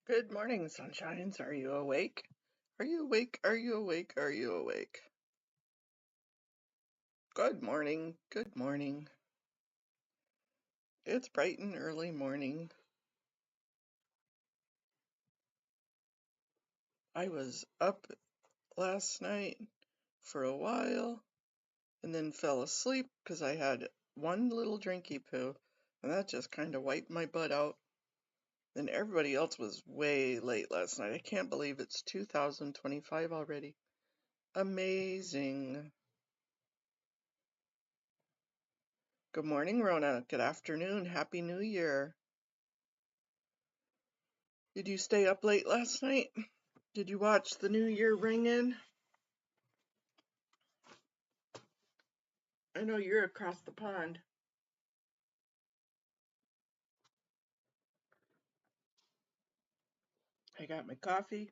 Good morning, sunshines. Are you awake? Are you awake? Are you awake? Are you awake? Good morning. Good morning. It's bright and early morning. I was up last night for a while and then fell asleep because I had one little drinky poo and that just kind of wiped my butt out. Then everybody else was way late last night. I can't believe it's 2025 already. Amazing. Good morning, Rona. Good afternoon. Happy New Year. Did you stay up late last night? Did you watch the New Year ring in? I know you're across the pond. I got my coffee.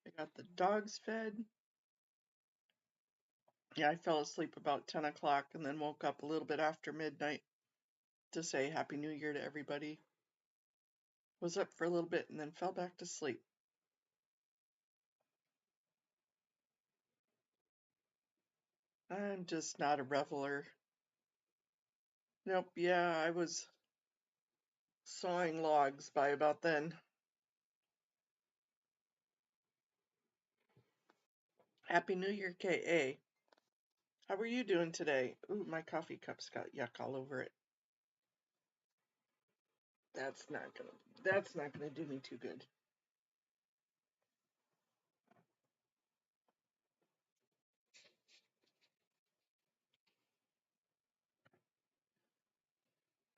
I got the dogs fed. Yeah, I fell asleep about 10 o'clock and then woke up a little bit after midnight to say Happy New Year to everybody. Was up for a little bit and then fell back to sleep. I'm just not a reveler. Nope, yeah, I was sawing logs by about then. Happy New Year, KA. How are you doing today? Ooh, my coffee cup's got yuck all over it. That's not gonna do me too good.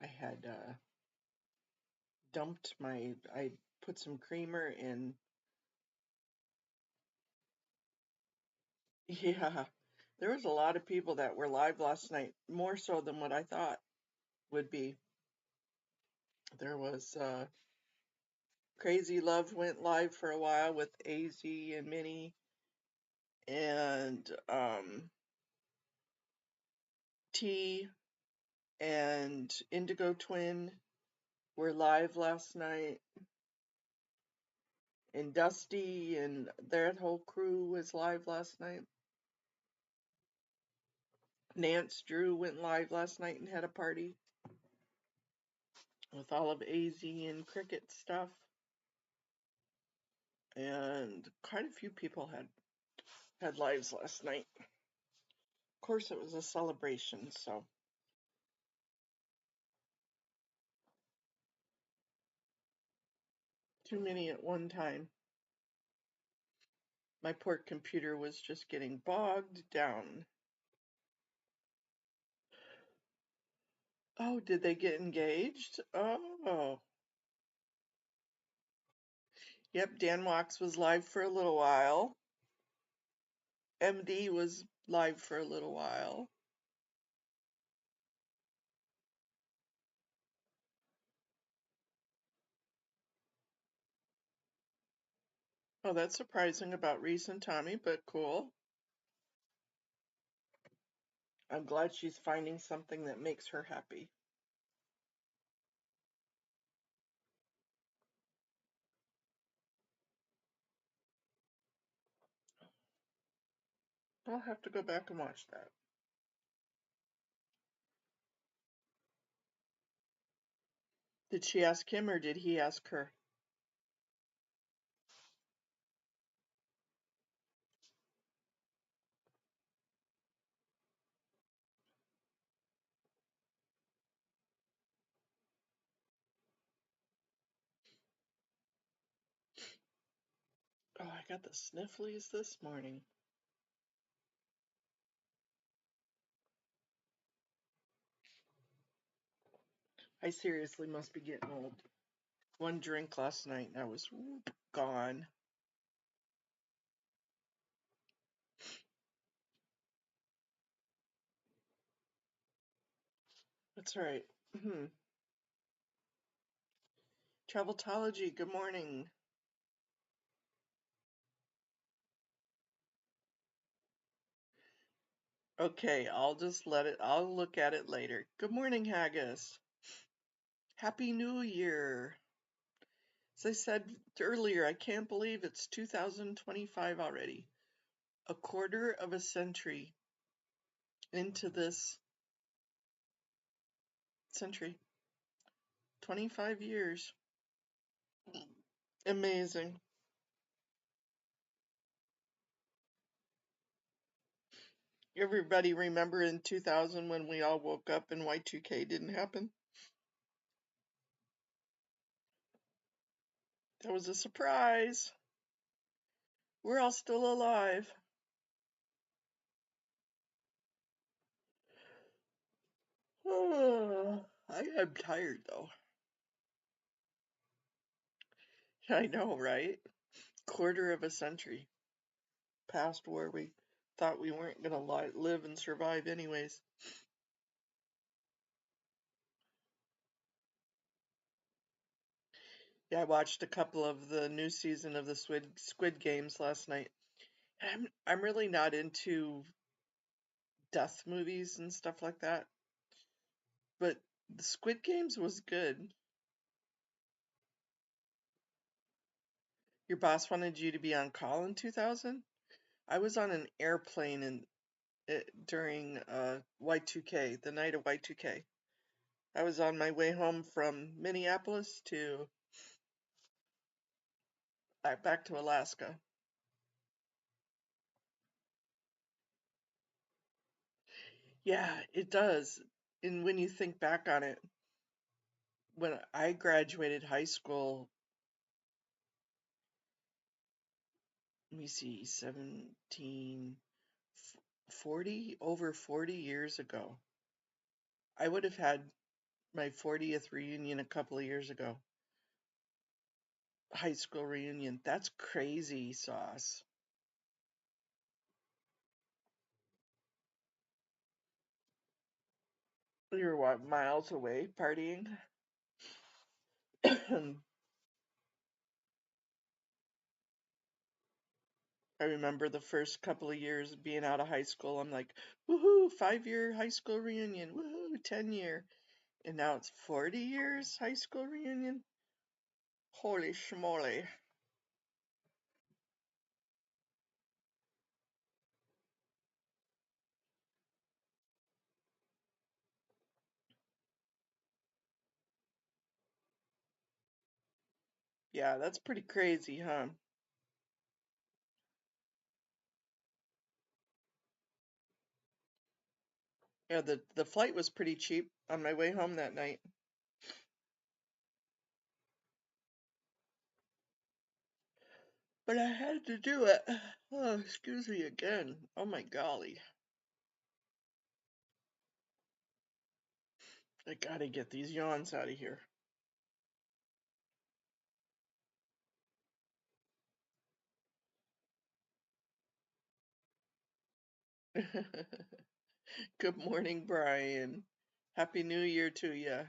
I had I put some creamer in. Yeah, there was a lot of people that were live last night, more so than what I thought would be. There was Crazy Love went live for a while with AZ and Minnie, and T and Indigo Twin were live last night, and Dusty and their whole crew was live last night. Nance Drew went live last night and had a party with all of AZ and Cricket stuff. And quite a few people had lives last night. Of course, it was a celebration, so too many at one time. My poor computer was just getting bogged down. Oh, did they get engaged? Oh, yep. Dan Wax was live for a little while. MD was live for a little while. Oh, that's surprising about Reese and Tommy, but cool. I'm glad she's finding something that makes her happy. I'll have to go back and watch that. Did she ask him or did he ask her? Oh, I got the snifflies this morning. I seriously must be getting old. One drink last night and I was gone. That's right. Traveltology, good morning. Okay, I'll look at it later. Good morning, Haggis. Happy New Year. As I said earlier, I can't believe it's 2025 already. A quarter of a century into this century. 25 years. Amazing. Everybody remember in 2000 when we all woke up and Y2K didn't happen? That was a surprise. We're all still alive. I am tired though. I know, right? Quarter of a century past where we thought we weren't going to live and survive anyways. Yeah, I watched a couple of the new season of the Squid Games last night. I'm really not into death movies and stuff like that, but the Squid Games was good. Your boss wanted you to be on call in 2000? I was on an airplane during Y2K, the night of Y2K. I was on my way home from Minneapolis to back to Alaska. Yeah, it does. And when you think back on it, when I graduated high school, let me see, over 40 years ago. I would have had my 40th reunion a couple of years ago. High school reunion. That's crazy sauce. You're what, miles away partying? I remember the first couple of years being out of high school. I'm like, woohoo, 5-year high school reunion, woohoo, 10-year. And now it's 40 years high school reunion? Holy schmoly. Yeah, that's pretty crazy, huh? Yeah, the flight was pretty cheap on my way home that night. But I had to do it. Oh, excuse me again. Oh my golly. I gotta get these yawns out of here. Good morning, Brian. Happy New Year to ya.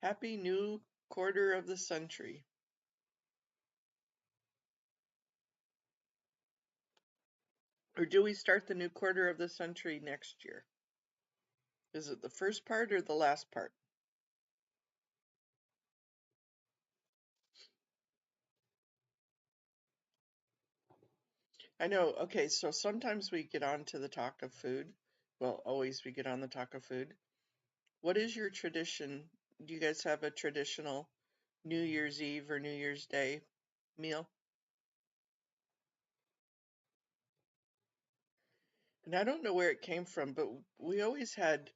Happy new quarter of the century. Or do we start the new quarter of the century next year? Is it the first part or the last part? I know, okay, so sometimes we get on to the talk of food. Well, always we get on the talk of food. What is your tradition? Do you guys have a traditional New Year's Eve or New Year's Day meal? And I don't know where it came from, but we always had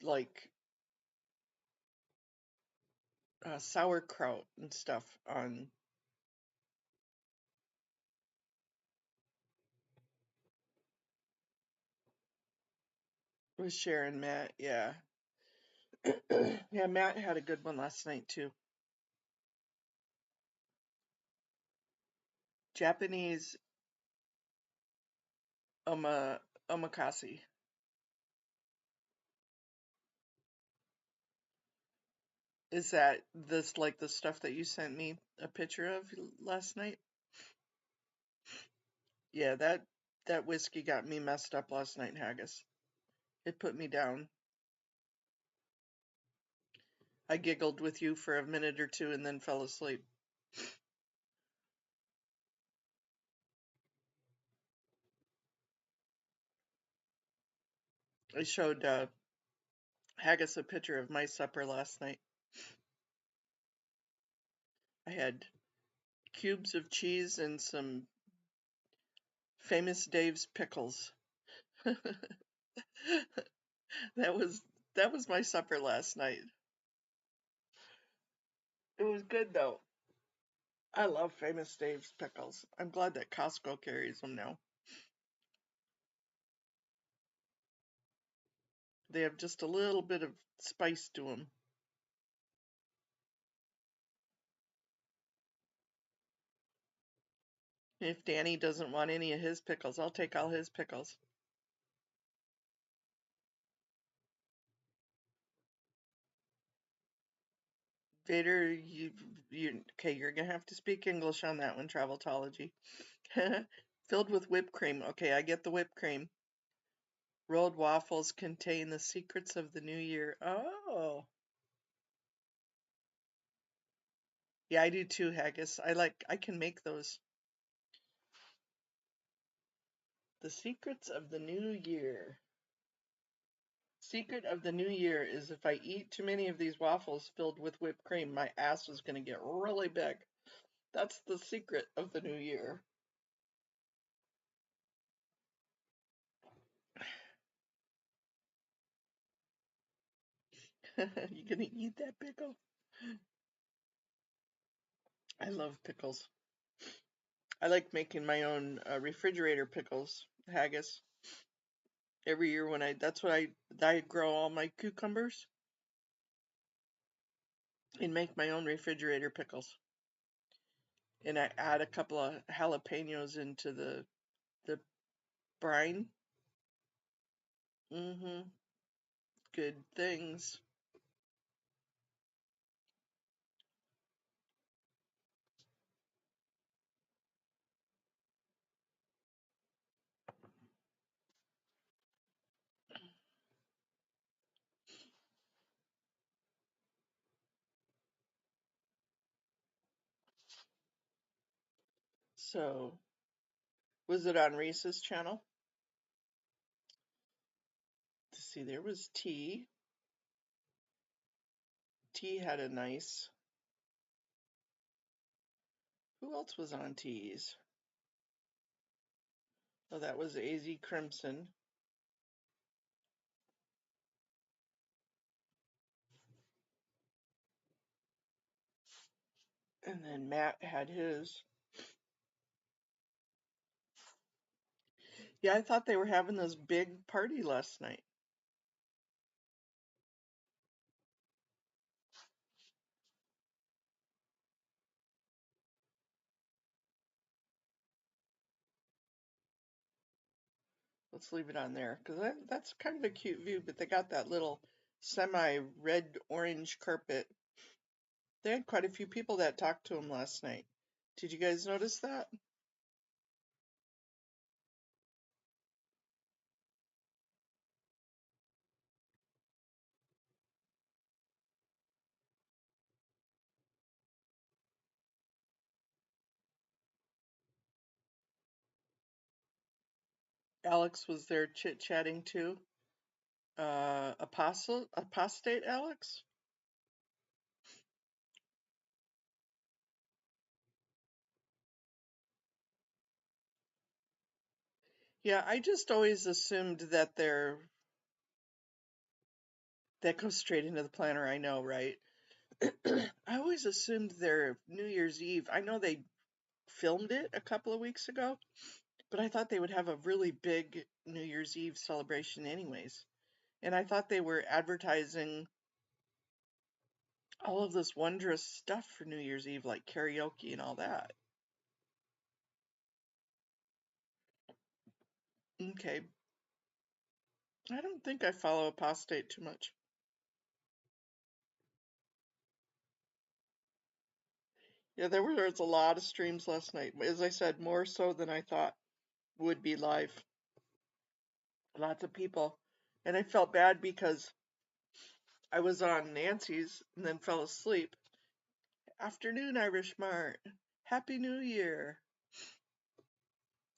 like sauerkraut and stuff on with Sharon, Matt. Yeah. Yeah, Matt had a good one last night too. Japanese omakase. Is that this like the stuff that you sent me a picture of last night? Yeah, that whiskey got me messed up last night, Haggis. It put me down. I giggled with you for a minute or two and then fell asleep. I showed Haggis a picture of my supper last night. I had cubes of cheese and some Famous Dave's pickles. That was that was my supper last night. It was good though. I love Famous Dave's pickles. I'm glad that Costco carries them now. They have just a little bit of spice to them. If Danny doesn't want any of his pickles, I'll take all his pickles. Vader, okay, you're gonna have to speak English on that one, Traveltology. Filled with whipped cream. Okay, I get the whipped cream. Rolled waffles contain the secrets of the new year. Oh. Yeah, I do too, Haggis. I can make those. The secrets of the new year. Secret of the new year is if I eat too many of these waffles filled with whipped cream, my ass is going to get really big. That's the secret of the new year. You gonna eat that pickle? I love pickles. I like making my own refrigerator pickles, Haggis. Every year when that's what I grow all my cucumbers and make my own refrigerator pickles. And I add a couple of jalapenos into the brine. Mm-hmm. Good things. So, was it on Reese's channel? To see, there was T. T had a nice. Who else was on T's? Oh, that was AZ Crimson. And then Matt had his. Yeah, I thought they were having this big party last night. Let's leave it on there because that's kind of a cute view, but they got that little semi-red orange carpet. They had quite a few people that talked to him last night. Did you guys notice that? Alex was there chit-chatting too. Apostate Alex? Yeah, I just always assumed that that goes straight into the planner, I know, right? I always assumed their New Year's Eve. I know they filmed it a couple of weeks ago, but I thought they would have a really big New Year's Eve celebration anyways. And I thought they were advertising all of this wondrous stuff for New Year's Eve, like karaoke and all that. Okay. I don't think I follow Apostate too much. Yeah, there was a lot of streams last night. As I said, more so than I thought would be live. Lots of people. And I felt bad because I was on Nancy's and then fell asleep. Afternoon, Irish Mart. Happy New Year.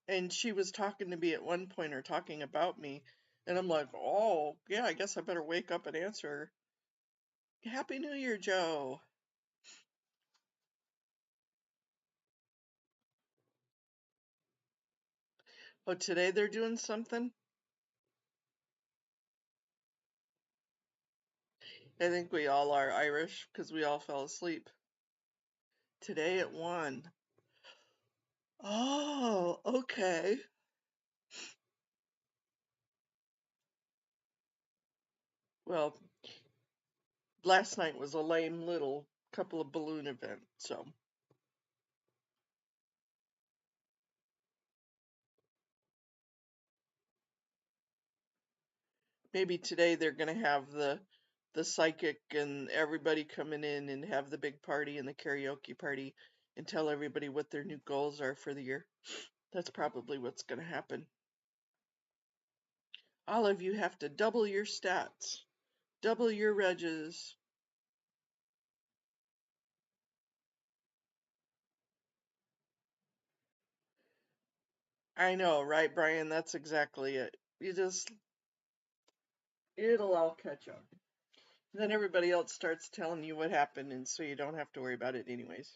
And she was talking to me at one point, or talking about me. And I'm like, oh, yeah, I guess I better wake up and answer her. Happy New Year, Joe. Oh, today they're doing something? I think we all are Irish because we all fell asleep. Today at 1. Oh, okay. Well, last night was a lame little couple of balloon event, so maybe today they're gonna have the psychic and everybody coming in and have the big party and the karaoke party and tell everybody what their new goals are for the year. That's probably what's gonna happen. All of you have to double your stats, double your regs. I know, right, Brian? That's exactly it. It'll all catch up. Then everybody else starts telling you what happened, and so you don't have to worry about it anyways.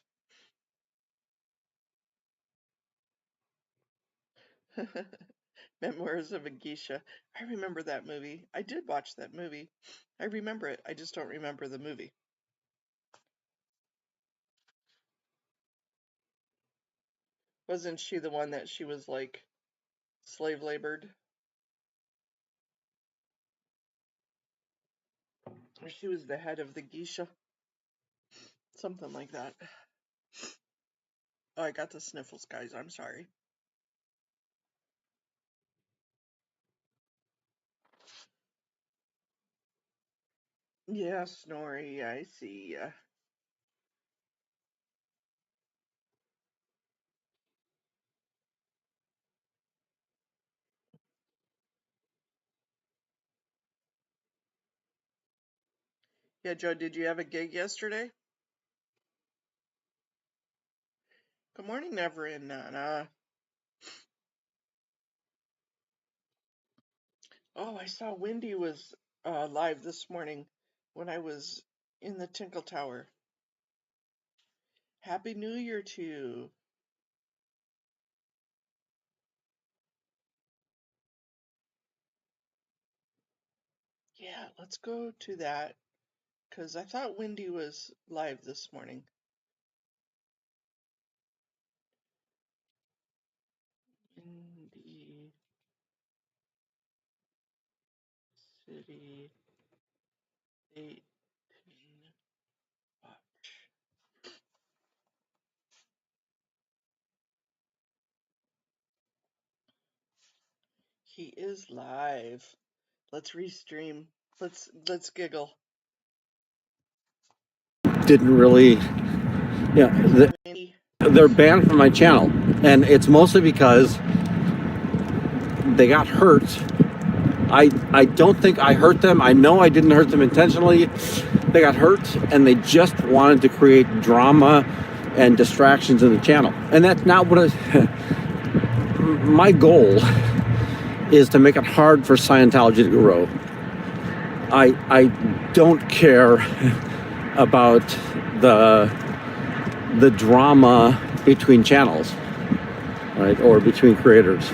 Memoirs of a Geisha. I remember that movie. I did watch that movie. I remember it. I just don't remember the movie. Wasn't she the one that she was like slave labored? Or she was the head of the geisha? Something like that. Oh, I got the sniffles, guys. I'm sorry. Yeah, Snorri, I see ya. Yeah, Joe, did you have a gig yesterday? Good morning, Never and Nana. Oh, I saw Wendy was live this morning when I was in the Tinkle Tower. Happy New Year to you. Yeah, let's go to that because I thought Wendy was live this morning. Windy City 18 watch. He is live. Let's restream. Let's giggle. Didn't really, yeah, they're banned from my channel, and it's mostly because they got hurt. I don't think I hurt them. I know I didn't hurt them intentionally. They got hurt, and they just wanted to create drama and distractions in the channel, and that's not what my goal is, to make it hard for Scientology to grow. I don't care about the drama between channels, right, or between creators.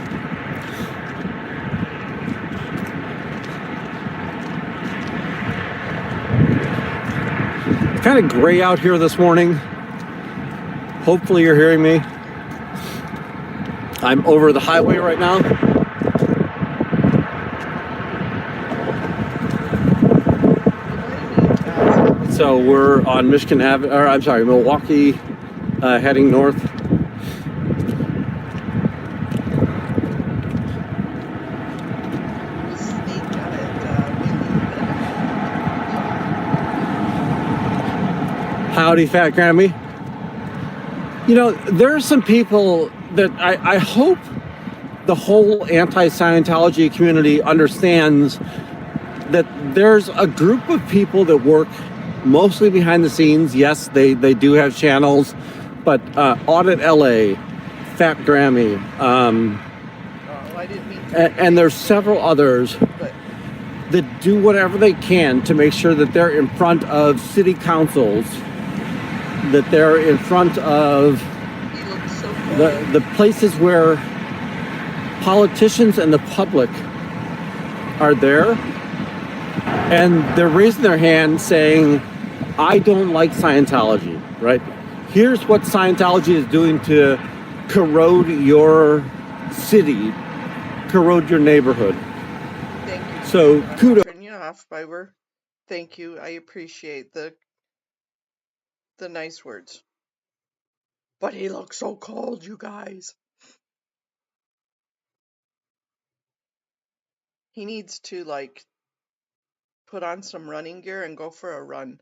It's kind of gray out here this morning. Hopefully you're hearing me. I'm over the highway right now. So we're on Michigan Avenue, or I'm sorry, Milwaukee, heading north. Howdy, Fat Grammy. You know, there are some people that I hope the whole anti-Scientology community understands that there's a group of people that work mostly behind the scenes. Yes, they do have channels, but Audit LA, Fat Grammy, I didn't mean to. and there's several others But that do whatever they can to make sure that they're in front of city councils, that they're in front of he looks so cool. the places where politicians and the public are there, and they're raising their hand saying, I don't like Scientology, right? Here's what Scientology is doing to corrode your city, corrode your neighborhood. Thank you. So kudos. Turn you off, Biber. Thank you. I appreciate the nice words. But he looks so cold, you guys. He needs to, like, put on some running gear and go for a run.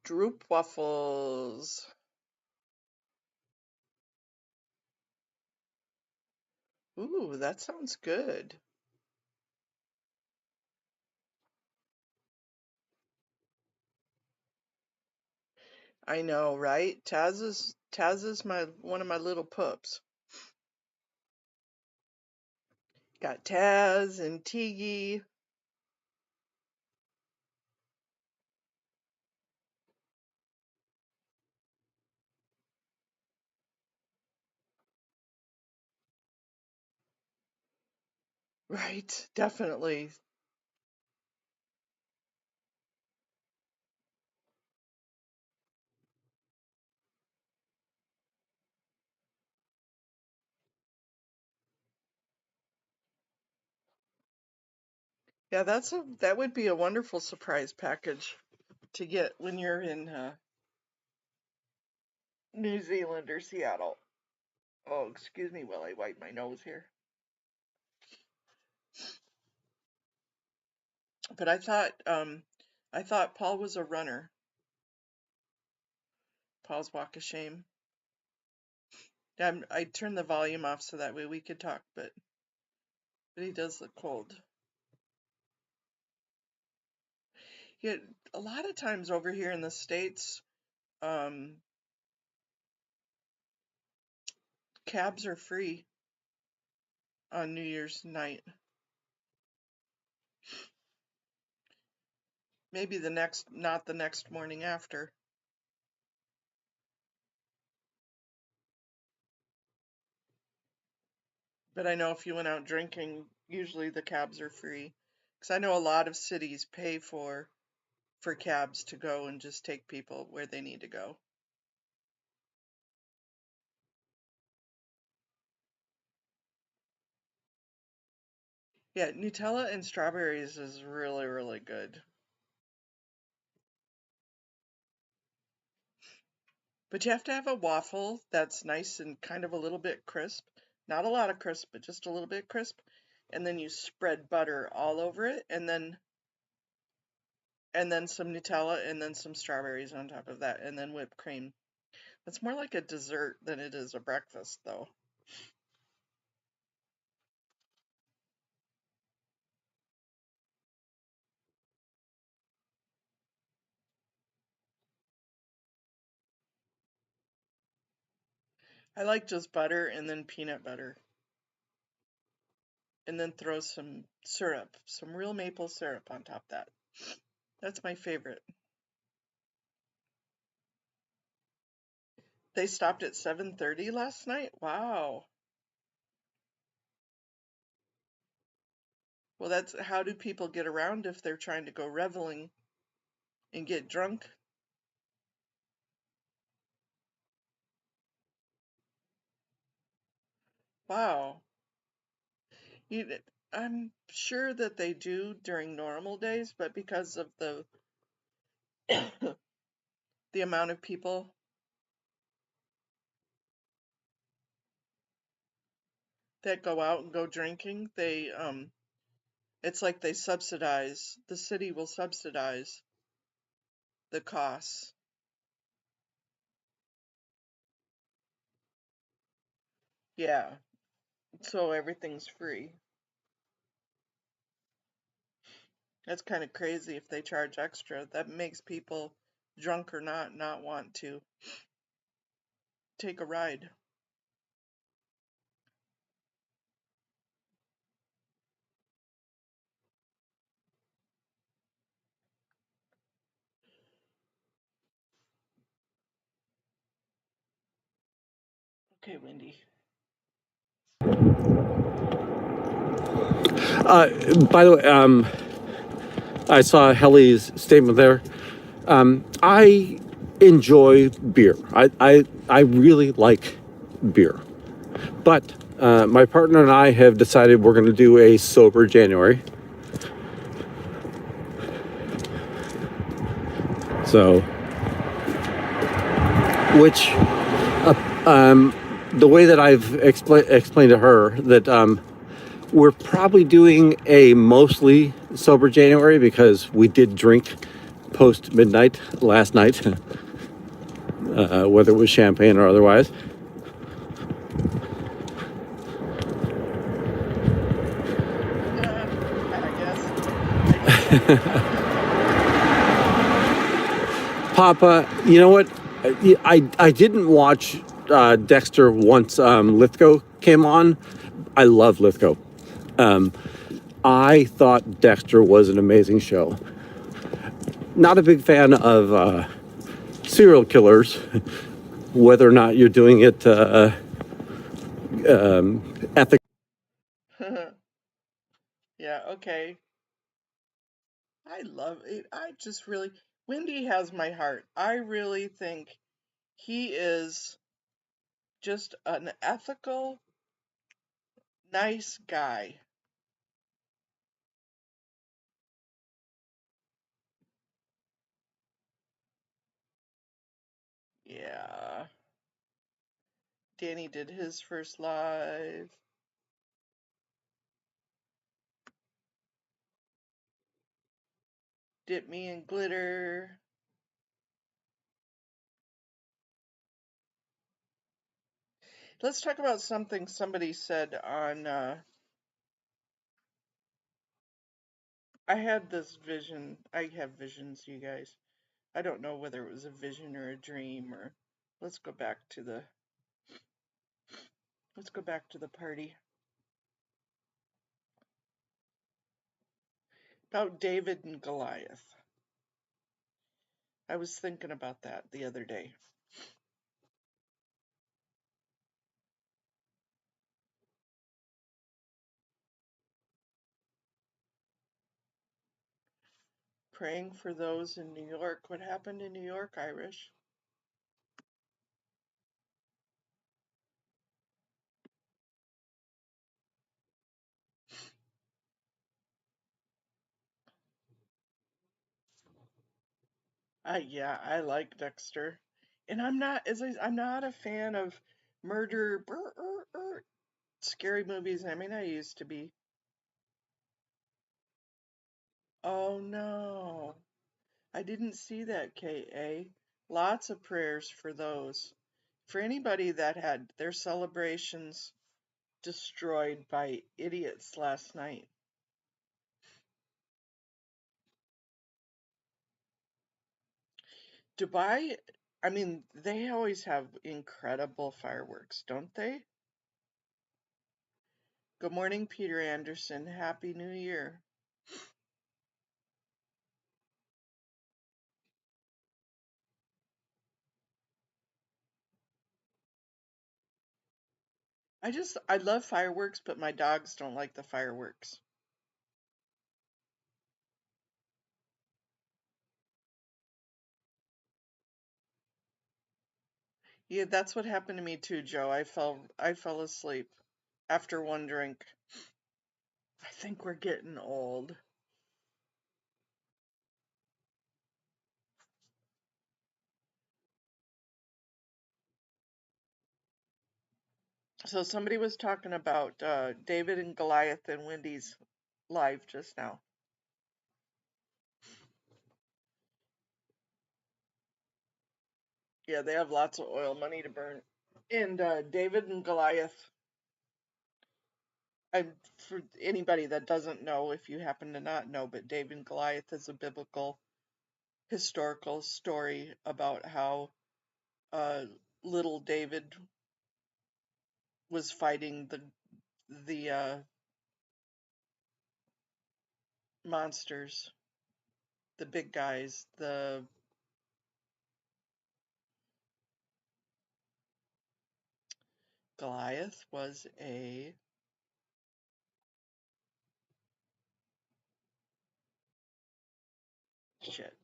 Stroopwafels. Ooh, that sounds good. I know, right? Taz is one of my little pups. Got Taz and Tiggy. Right, definitely. Yeah, that would be a wonderful surprise package to get when you're in New Zealand or Seattle. Oh, excuse me while I wipe my nose here. But I thought Paul was a runner. Paul's Walk of Shame. I turned the volume off so that way we could talk, but he does look cold. Yeah, a lot of times over here in the States, cabs are free on New Year's night. Maybe not the next morning after. But I know if you went out drinking, usually the cabs are free. Because I know a lot of cities pay for cabs to go and just take people where they need to go. Yeah, Nutella and strawberries is really, really good. But you have to have a waffle that's nice and kind of a little bit crisp. Not a lot of crisp, but just a little bit crisp. And then you spread butter all over it, and then some Nutella, and then some strawberries on top of that, and then whipped cream. It's more like a dessert than it is a breakfast, though. I like just butter and then peanut butter. And then throw some syrup, some real maple syrup on top of that. That's my favorite. They stopped at 7:30 last night? Wow. Well, that's how do people get around if they're trying to go reveling and get drunk? Wow. You, I'm sure that they do during normal days, but because of the the amount of people that go out and go drinking, it's like the city will subsidize the costs. Yeah, so everything's free. That's kind of crazy if they charge extra. That makes people, drunk or not want to take a ride. Okay, Wendy. Uh, by the way, I saw Helly's statement there. I enjoy beer. I really like beer. But my partner and I have decided we're going to do a sober January. So, which the way that I've explained to her that we're probably doing a mostly sober January because we did drink post midnight last night, whether it was champagne or otherwise. I guess I just haven't done it yet. Papa, you know what? I didn't watch Dexter once Lithgow came on. I love Lithgow. I thought Dexter was an amazing show. Not a big fan of serial killers, whether or not you're doing it ethically. Yeah, okay. I love it. I just really, Wendy has my heart. I really think he is just an ethical, nice guy. Yeah. Danny did his first live. Dip me in glitter. Let's talk about something somebody said on. I had this vision. I have visions, you guys. I don't know whether it was a vision or a dream or. Let's go back to the. Let's go back to the party. About David and Goliath. I was thinking about that the other day. Praying for those in New York. What happened in New York, Irish? Yeah, I like Dexter, and I'm not a fan of murder, scary movies. I mean, I used to be. Oh no, I didn't see that, Ka. Lots of prayers for those. For anybody that had their celebrations destroyed by idiots last night. Dubai, I mean, they always have incredible fireworks, don't they? Good morning, Peter Anderson. Happy New Year. I love fireworks, but my dogs don't like the fireworks. Yeah, that's what happened to me too, Joe. I fell asleep after one drink. I think we're getting old. So somebody was talking about David and Goliath and Wendy's live just now. Yeah, they have lots of oil money to burn. And David and Goliath. For anybody that doesn't know, if you happen to not know, but David and Goliath is a biblical historical story about how uh, little David was fighting the monsters, the big guys. The Goliath was a shit.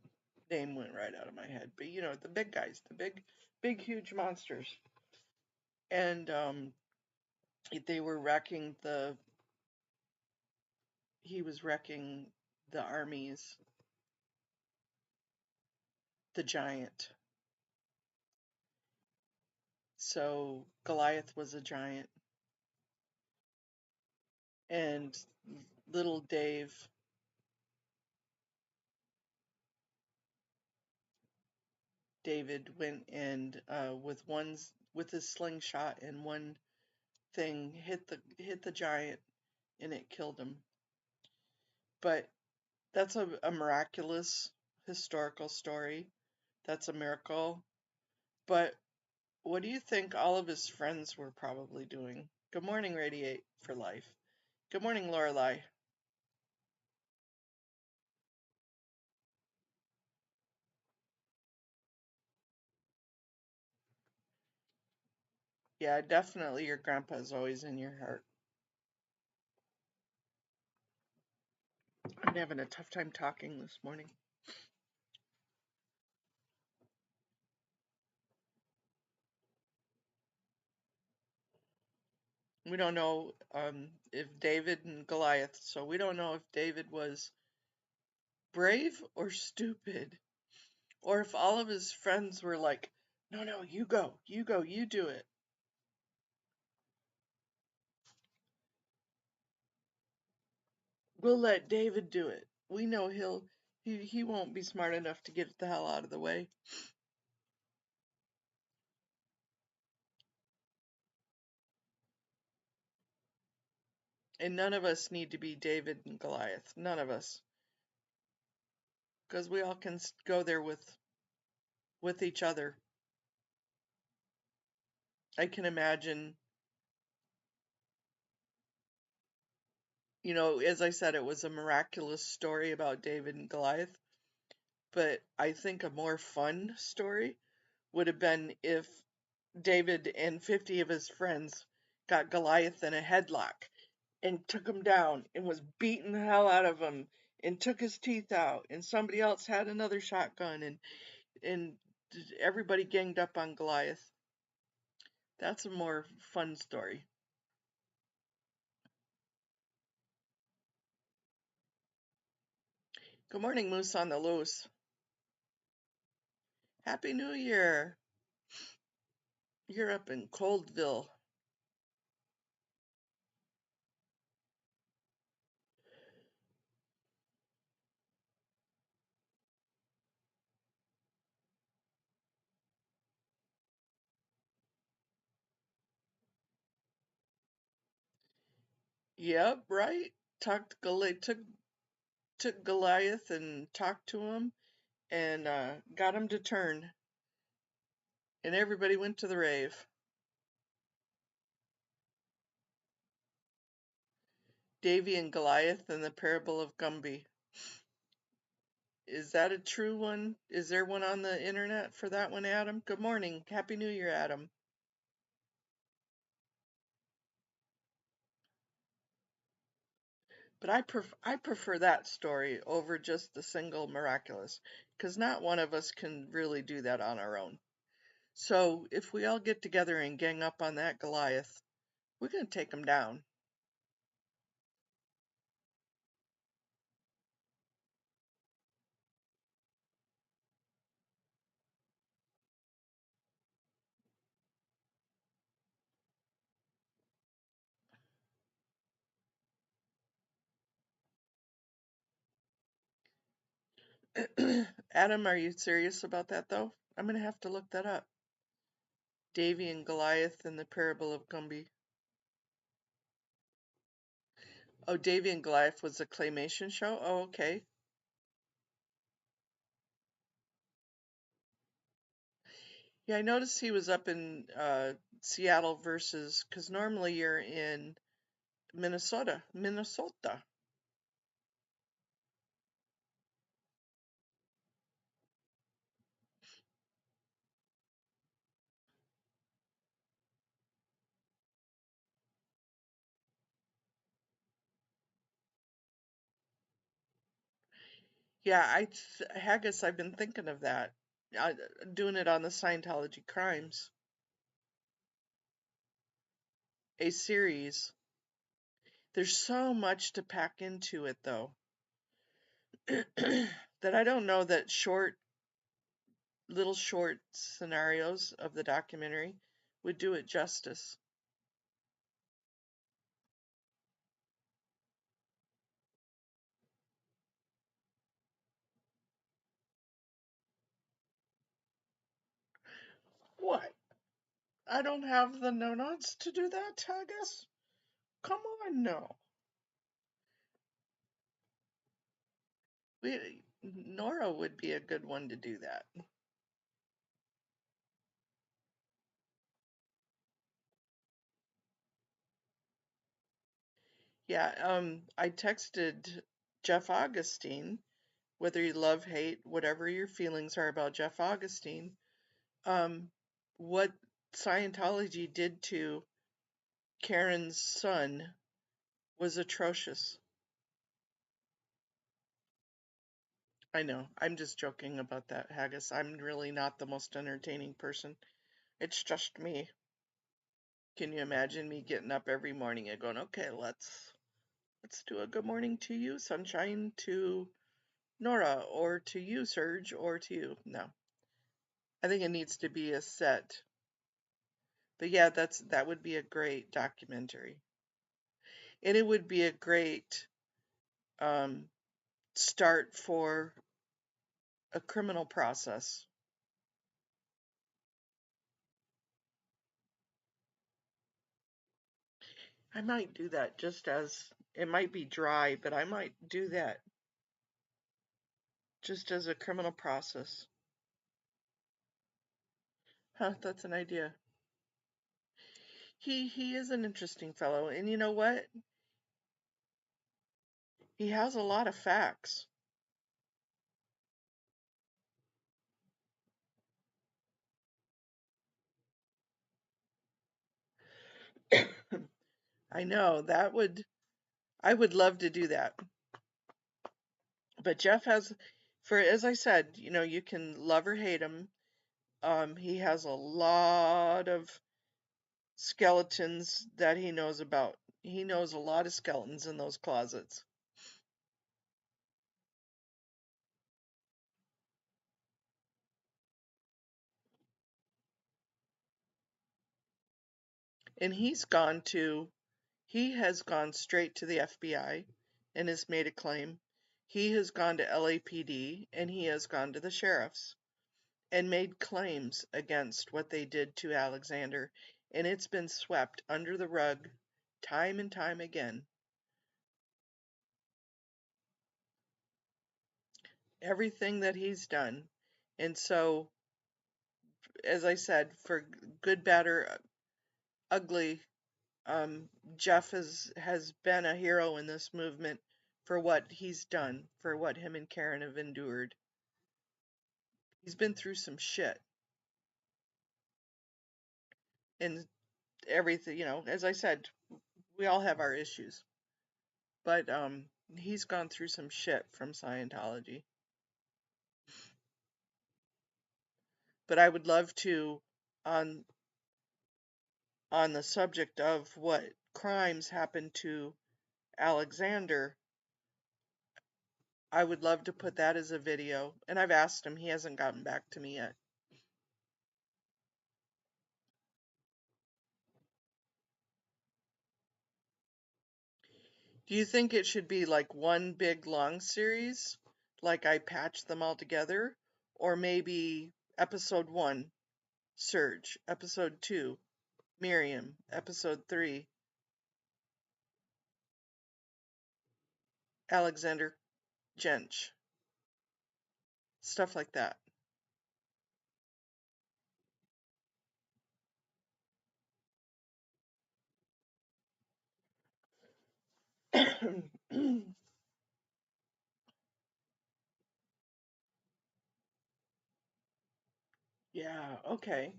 Name went right out of my head, but you know the big guys, the big, huge monsters, and they were wrecking the. He was wrecking the armies, the giant. So Goliath was a giant, and little David went and with his slingshot and one thing hit the giant and it killed him. But that's a miraculous historical story. That's a miracle. But what do you think all of his friends were probably doing? Good morning, Radiate for Life. Good morning, Lorelei. Yeah, definitely your grandpa's always in your heart. I'm having a tough time talking this morning. We don't know if David and Goliath, so we don't know if David was brave or stupid, or if all of his friends were like, no, no, you go, you do it. We'll let David do it. We know he won't be smart enough to get the hell out of the way. And none of us need to be David and Goliath. None of us. Because we all can go there with each other. I can imagine, you know, as I said, it was a miraculous story about David and Goliath. But I think a more fun story would have been if David and 50 of his friends got Goliath in a headlock and took him down and was beating the hell out of him and took his teeth out, and somebody else had another shotgun, and everybody ganged up on Goliath. That's a more fun story. Good morning, Moose on the Loose. Happy New Year. You're up in Coldville. Yep, right. Took Goliath and talked to him and got him to turn, and everybody went to the rave. Davy and Goliath and the Parable of Gumby. Is that a true one? Is there one on the internet for that one, Adam? Good morning. Happy New Year, Adam. But I prefer that story over just the single miraculous, because not one of us can really do that on our own. So if we all get together and gang up on that Goliath, we're going to take him down. Adam, are you serious about that, though? I'm going to have to look that up. Davy and Goliath and the Parable of Gumby. Oh, Davy and Goliath was a claymation show? Oh, okay. Yeah, I noticed he was up in Seattle versus, because normally you're in Minnesota. Minnesota. Yeah, Haggis, I've been thinking of that. Uh, Doing it on the Scientology Crimes, a series. There's so much to pack into it, though, that I don't know that little short scenarios of the documentary would do it justice. What? I don't have the no-nots to do that, Haggis? Come on, no. Nora would be a good one to do that. Yeah, I texted Jeff Augustine, whether you love, hate, whatever your feelings are about Jeff Augustine, um, what Scientology did to Karen's son was atrocious. I know, I'm just joking about that, Haggis. I'm really not the most entertaining person. It's just me. Can you imagine me getting up every morning and going, okay, let's do a good morning to you, sunshine, to Nora, or to you, Serge, or to you? No. I think it needs to be a set. But yeah, that would be a great documentary. And it would be a great um, start for a criminal process. I might do that just as it might be dry, but I might do that just as a criminal process. Huh, that's an idea. He is an interesting fellow, and you know what? He has a lot of facts. I know I would love to do that. But Jeff has, as I said, you can love or hate him. He has a lot of skeletons that he knows about. He knows a lot of skeletons in those closets. And he has gone straight to the FBI and has made a claim. He has gone to LAPD and he has gone to the sheriffs and made claims against what they did to Alexander. And it's been swept under the rug time and time again. Everything that he's done. And so, as I said, for good, bad, or ugly, um, Jeff has been a hero in this movement for what he's done, for what him and Karen have endured. He's been through some shit and everything, as I said, we all have our issues. But he's gone through some shit from Scientology. But I would love to on on the subject of what crimes happened to Alexander, I would love to put that as a video. And I've asked him, he hasn't gotten back to me yet. Do you think it should be like one big long series, like I patched them all together? Or maybe episode 1, Surge, episode 2, Miriam, episode 3? Alexander Jench, stuff like that. Yeah, okay.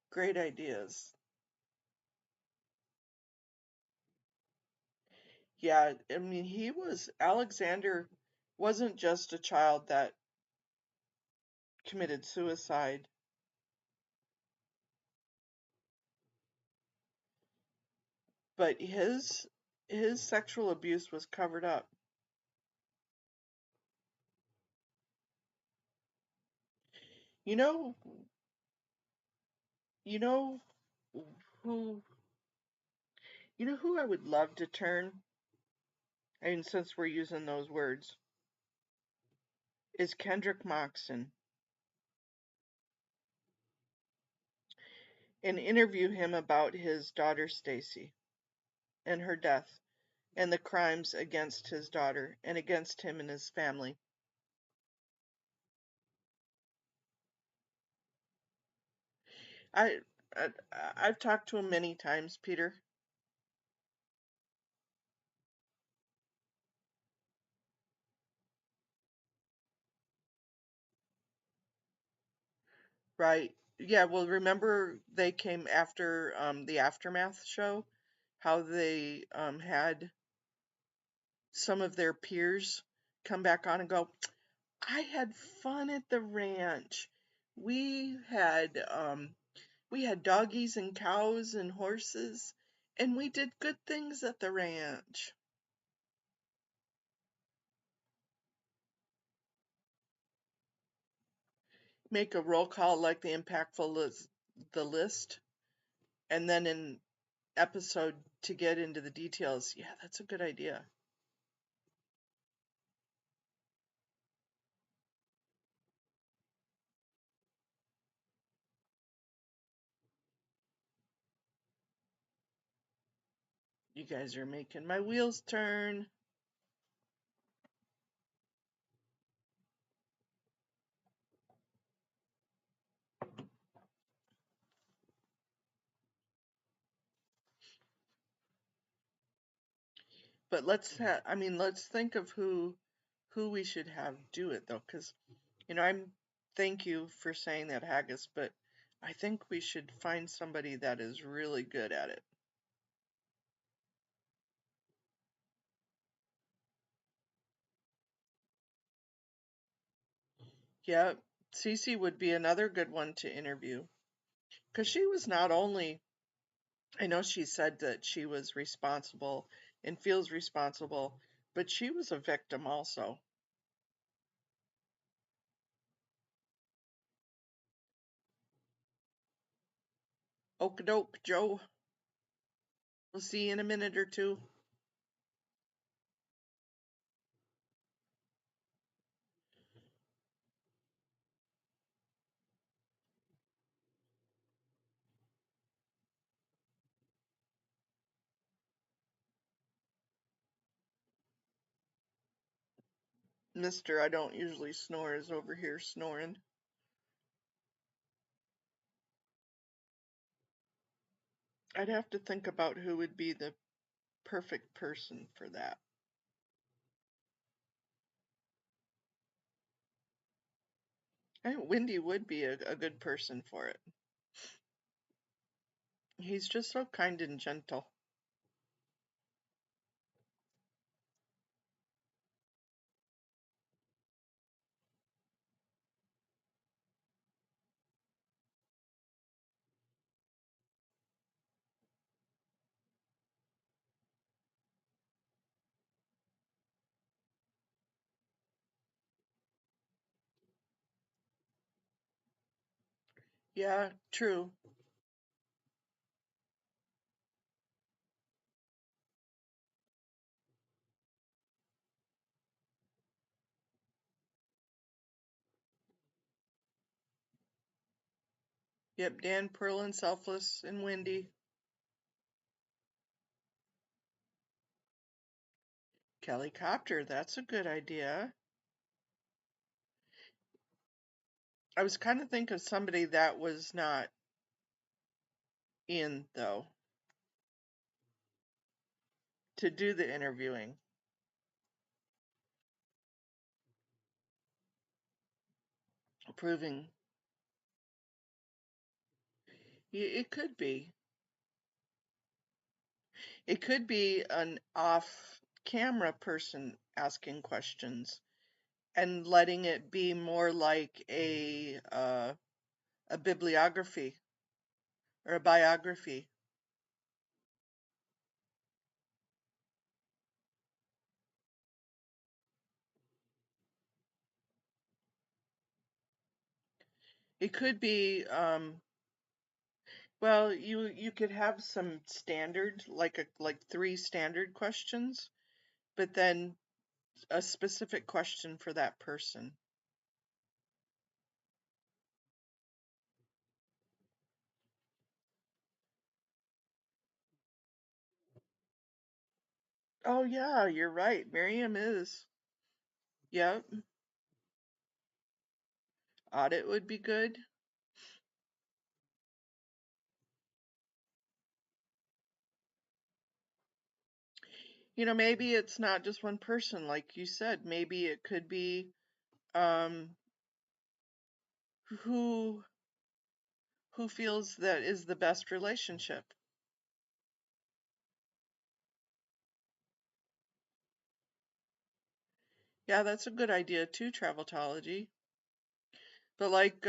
Great ideas. Yeah, I mean, Alexander wasn't just a child that committed suicide, but his sexual abuse was covered up. You know, you know who, who I would love to turn, I mean, since we're using those words, is Kendrick Moxon, and interview him about his daughter Stacy and her death and the crimes against his daughter and against him and his family. I, I I've talked to him many times, Peter. Right. Yeah, well, remember they came after the Aftermath show, how they had some of their peers come back on and go, I had fun at the ranch. We had we had doggies and cows and horses, and we did good things at the ranch. Make a roll call like the impactful the list, and then an episode to get into the details. Yeah, that's a good idea. You guys are making my wheels turn. But I mean, let's think of who we should have do it though, because thank you for saying that, Haggis, but I think we should find somebody that is really good at it. Yeah, Cece would be another good one to interview, because she was not only, I know she said that she was responsible and feels responsible, but she was a victim also. Okie doke, Joe. We'll see you in a minute or two. Mister, I don't usually snore, is over here snoring. I'd have to think about who would be the perfect person for that. I think Windy would be a good person for it. He's just so kind and gentle. Yeah, true. Yep, Dan Perlin, Selfless, and Windy. Helicopter, that's a good idea. I was kind of thinking of somebody that was not in, though, to do the interviewing. Proving it could be. It could be an off-camera person asking questions and letting it be more like a bibliography or a biography. It could be well, you could have some standard like three standard questions, but then a specific question for that person. Oh yeah, you're right. Miriam is. Yep. Audit would be good. Maybe it's not just one person, like you said. Maybe it could be um who who feels that is the best relationship. Yeah, that's a good idea too, Traveltology. But like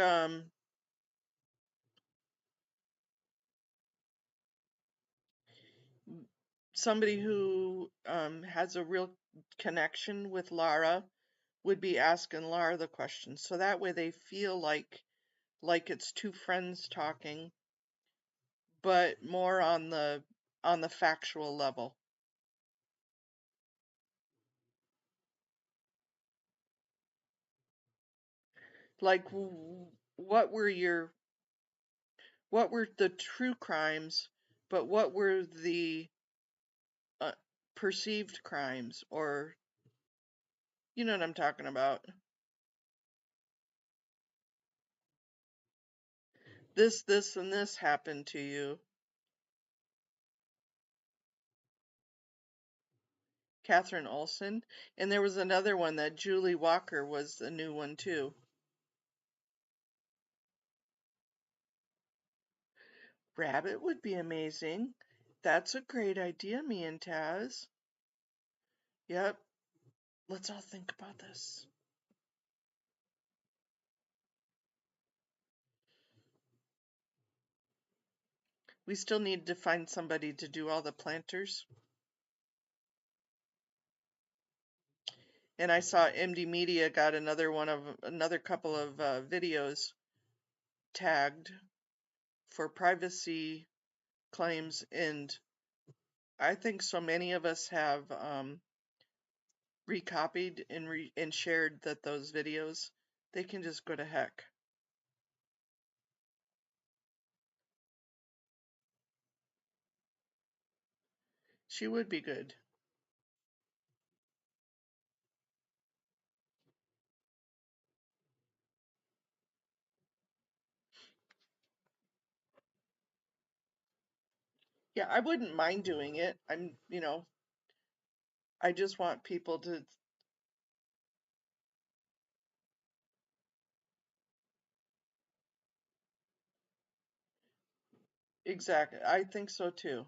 somebody who has a real connection with Lara would be asking Lara the questions. So that way they feel like it's two friends talking, but more on the factual level. Like what were the true crimes, but what were the uh, perceived crimes, or you know what I'm talking about. This and this happened to you. Catherine Olson. And there was another one that Julie Walker was a new one too. Rabbit would be amazing. That's a great idea, me and Taz. Yep. Let's all think about this. We still need to find somebody to do all the planters. And I saw MD Media got another couple of videos tagged for privacy claims, and I think so many of us have recopied and shared that those videos, they can just go to heck. She would be good. Yeah, I wouldn't mind doing it. I just want people to. Exactly. I think so too.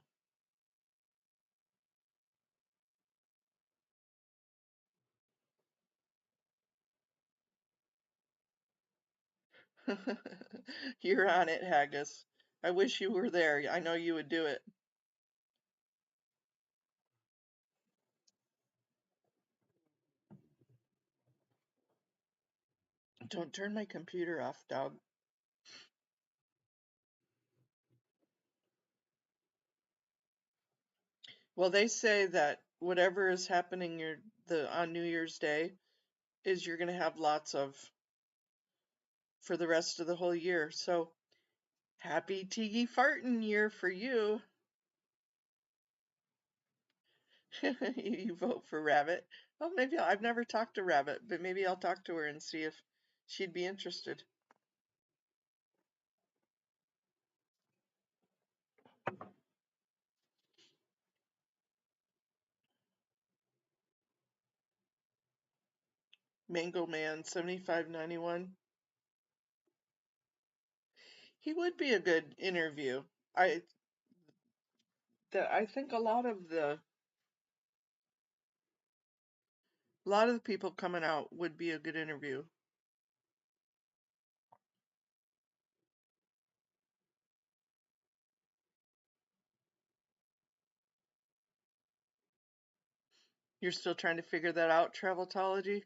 You're on it, Haggis. I wish you were there. I know you would do it. Don't turn my computer off, dog. Well, they say that whatever is happening on New Year's Day is you're gonna have lots of for the rest of the whole year. So happy Tiggy farting year for you. You vote for Rabbit. Well, maybe I've never talked to Rabbit, but maybe I'll talk to her and see if she'd be interested. Mango Man 7591. He would be a good interview. I I think a lot of the people coming out would be a good interview. You're still trying to figure that out, Traveltology?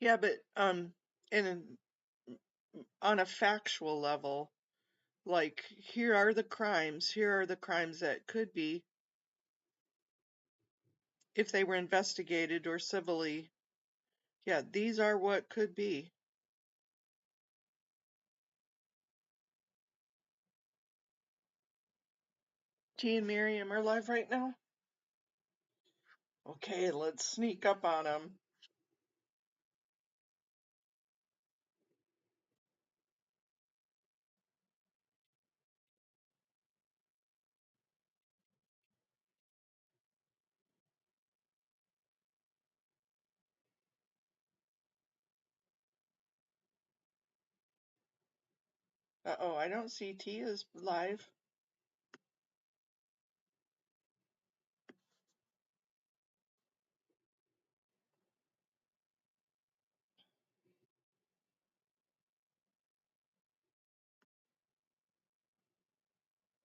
Yeah, but in on a factual level, like here are the crimes, that could be if they were investigated or civilly. Yeah, these are what could be. T and Miriam are live right now? Okay, let's sneak up on them. Uh-oh, I don't see T is live.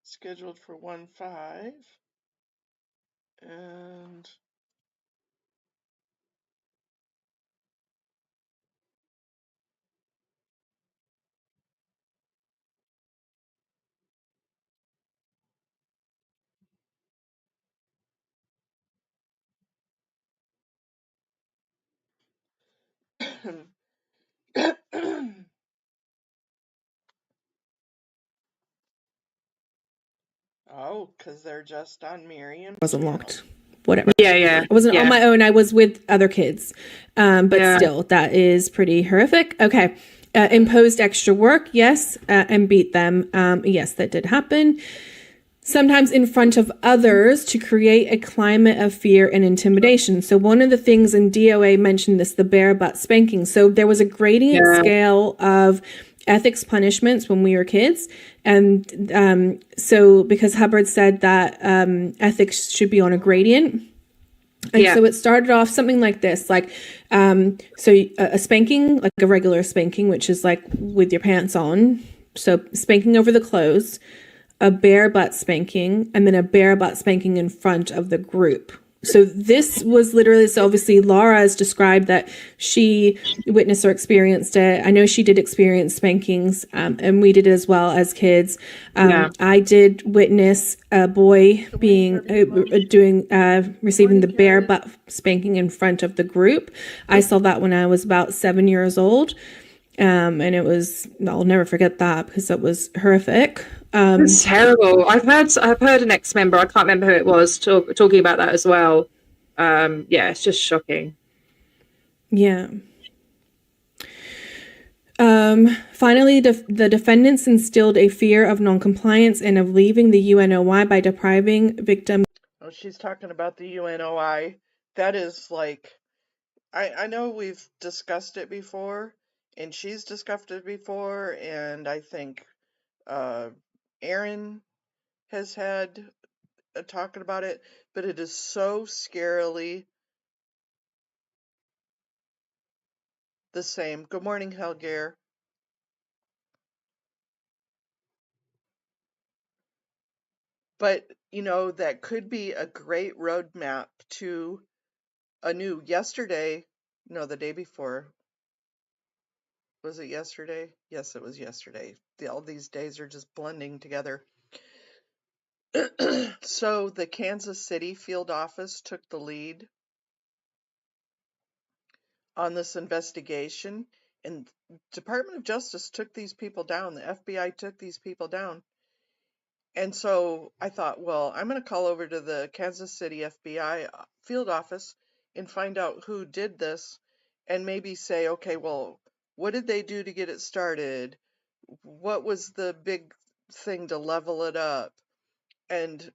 Scheduled for 1-5. And oh, because they're just on Miriam's wasn't channel. locked. Whatever. Yeah. I wasn't on my own. I was with other kids. But Yeah. still, that is pretty horrific. Okay. Imposed extra work. Yes. And beat them. Yes, that did happen. Sometimes in front of others to create a climate of fear and intimidation. So one of the things, and DOA mentioned this, the bare butt spanking. So there was a gradient scale of ethics punishments when we were kids. And so because Hubbard said that ethics should be on a gradient. And so it started off something like this, like, so a spanking, like a regular spanking, which is like with your pants on. So spanking over the clothes, a bare butt spanking, and then a bare butt spanking in front of the group. So this was literally, so obviously Laura has described that she witnessed or experienced it. I know she did experience spankings, and we did as well as kids. I did witness a boy being receiving the bare butt spanking in front of the group. I saw that when I was about 7 years old. And it was, I'll never forget that because it was horrific. It's terrible. I've heard an ex-member, I can't remember who it was, talking about that as well. It's just shocking. Yeah. Finally, the defendants instilled a fear of non-compliance and of leaving the UNOI by depriving victims. Oh, she's talking about the UNOI. That is like, I know we've discussed it before, and she's discussed it before, and I think Aaron has had talking about it, but it is so scarily the same. Good morning, Helger. But, you know, that could be a great roadmap to a new yesterday. No, the day before. Was it yesterday? Yes, it was yesterday. All these days are just blending together. So the Kansas City field office took the lead on this investigation, and Department of Justice took these people down. The FBI took these people down. And so I thought, well, I'm going to call over to the Kansas City FBI field office and find out who did this and maybe say, okay, well, what did they do to get it started? What was the big thing to level it up? And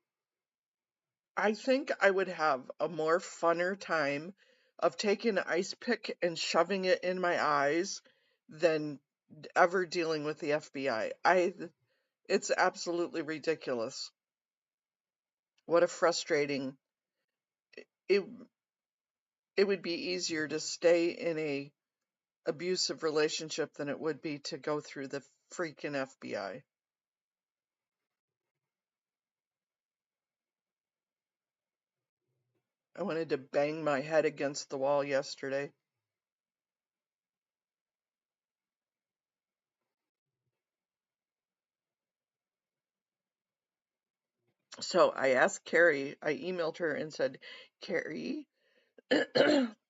I think I would have a more funner time of taking an ice pick and shoving it in my eyes than ever dealing with the FBI. It's absolutely ridiculous. What a frustrating. It it would be easier to stay in a abusive relationship than it would be to go through the freaking FBI. I wanted to bang my head against the wall yesterday. So I asked Carrie, I emailed her and said, Carrie,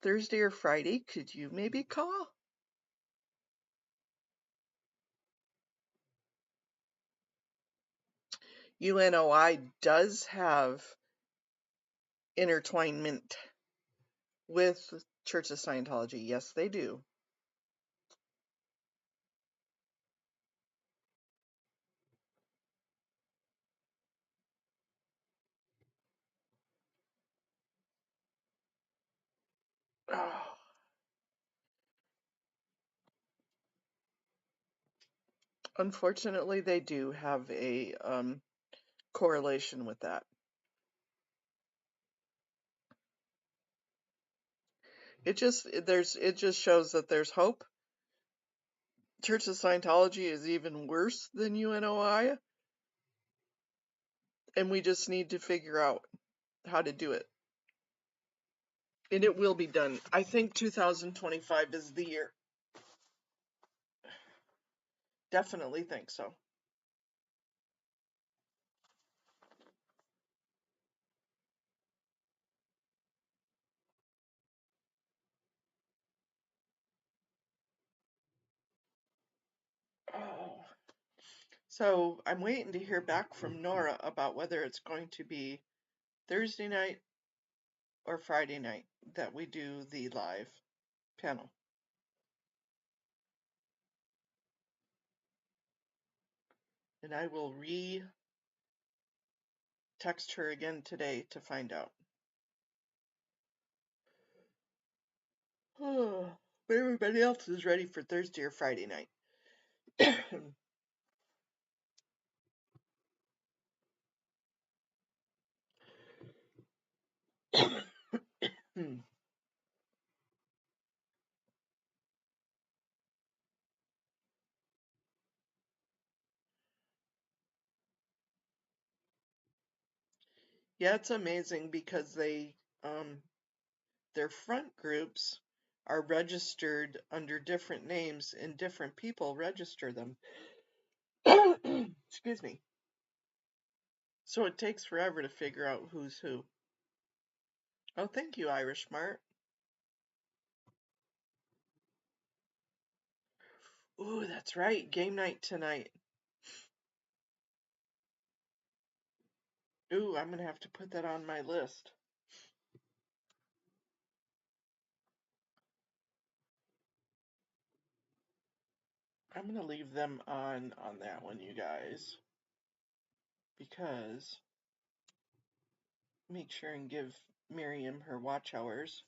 Thursday or Friday, could you maybe call? UNOI does have intertwinement with Church of Scientology. Yes, they do. Oh, unfortunately, they do have a correlation with that. It just shows that there's hope. Church of Scientology is even worse than UNOI, and we just need to figure out how to do it. And it will be done. I think 2025 is the year. Definitely think so. Oh. So I'm waiting to hear back from Nora about whether it's going to be Thursday night or Friday night that we do the live panel. And I will text her again today to find out. Oh, but everybody else is ready for Thursday or Friday night. Yeah, it's amazing because their front groups are registered under different names and different people register them. Excuse me. So it takes forever to figure out who's who. Oh, thank you, Irish Mart. Ooh, that's right. Game night tonight. Ooh, I'm gonna have to put that on my list. I'm gonna leave them on that one, you guys, because make sure and give Miriam her watch hours.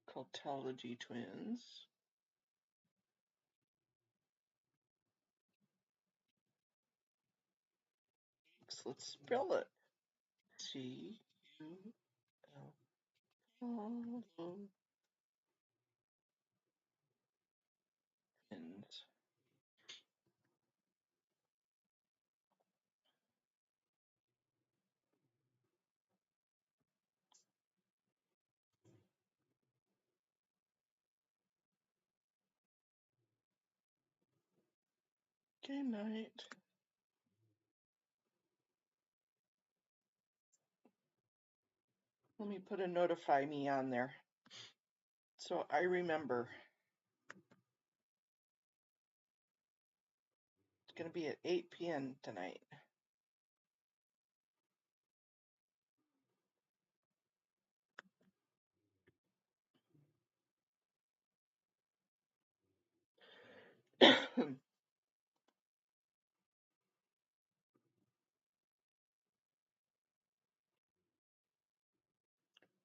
Cultology twins. So let's spell it. C-U-L twins. Game night. Let me put a notify me on there so I remember. It's going to be at 8 p.m. tonight.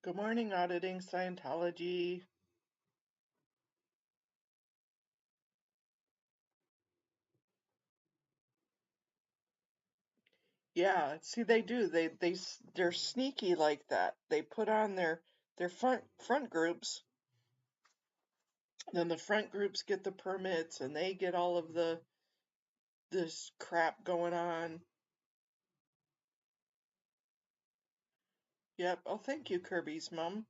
Good morning, Auditing Scientology. Yeah, see, they do. They're sneaky like that. They put on their front groups, then the front groups get the permits, and they get all of this crap going on. Yep. Oh, thank you, Kirby's mom.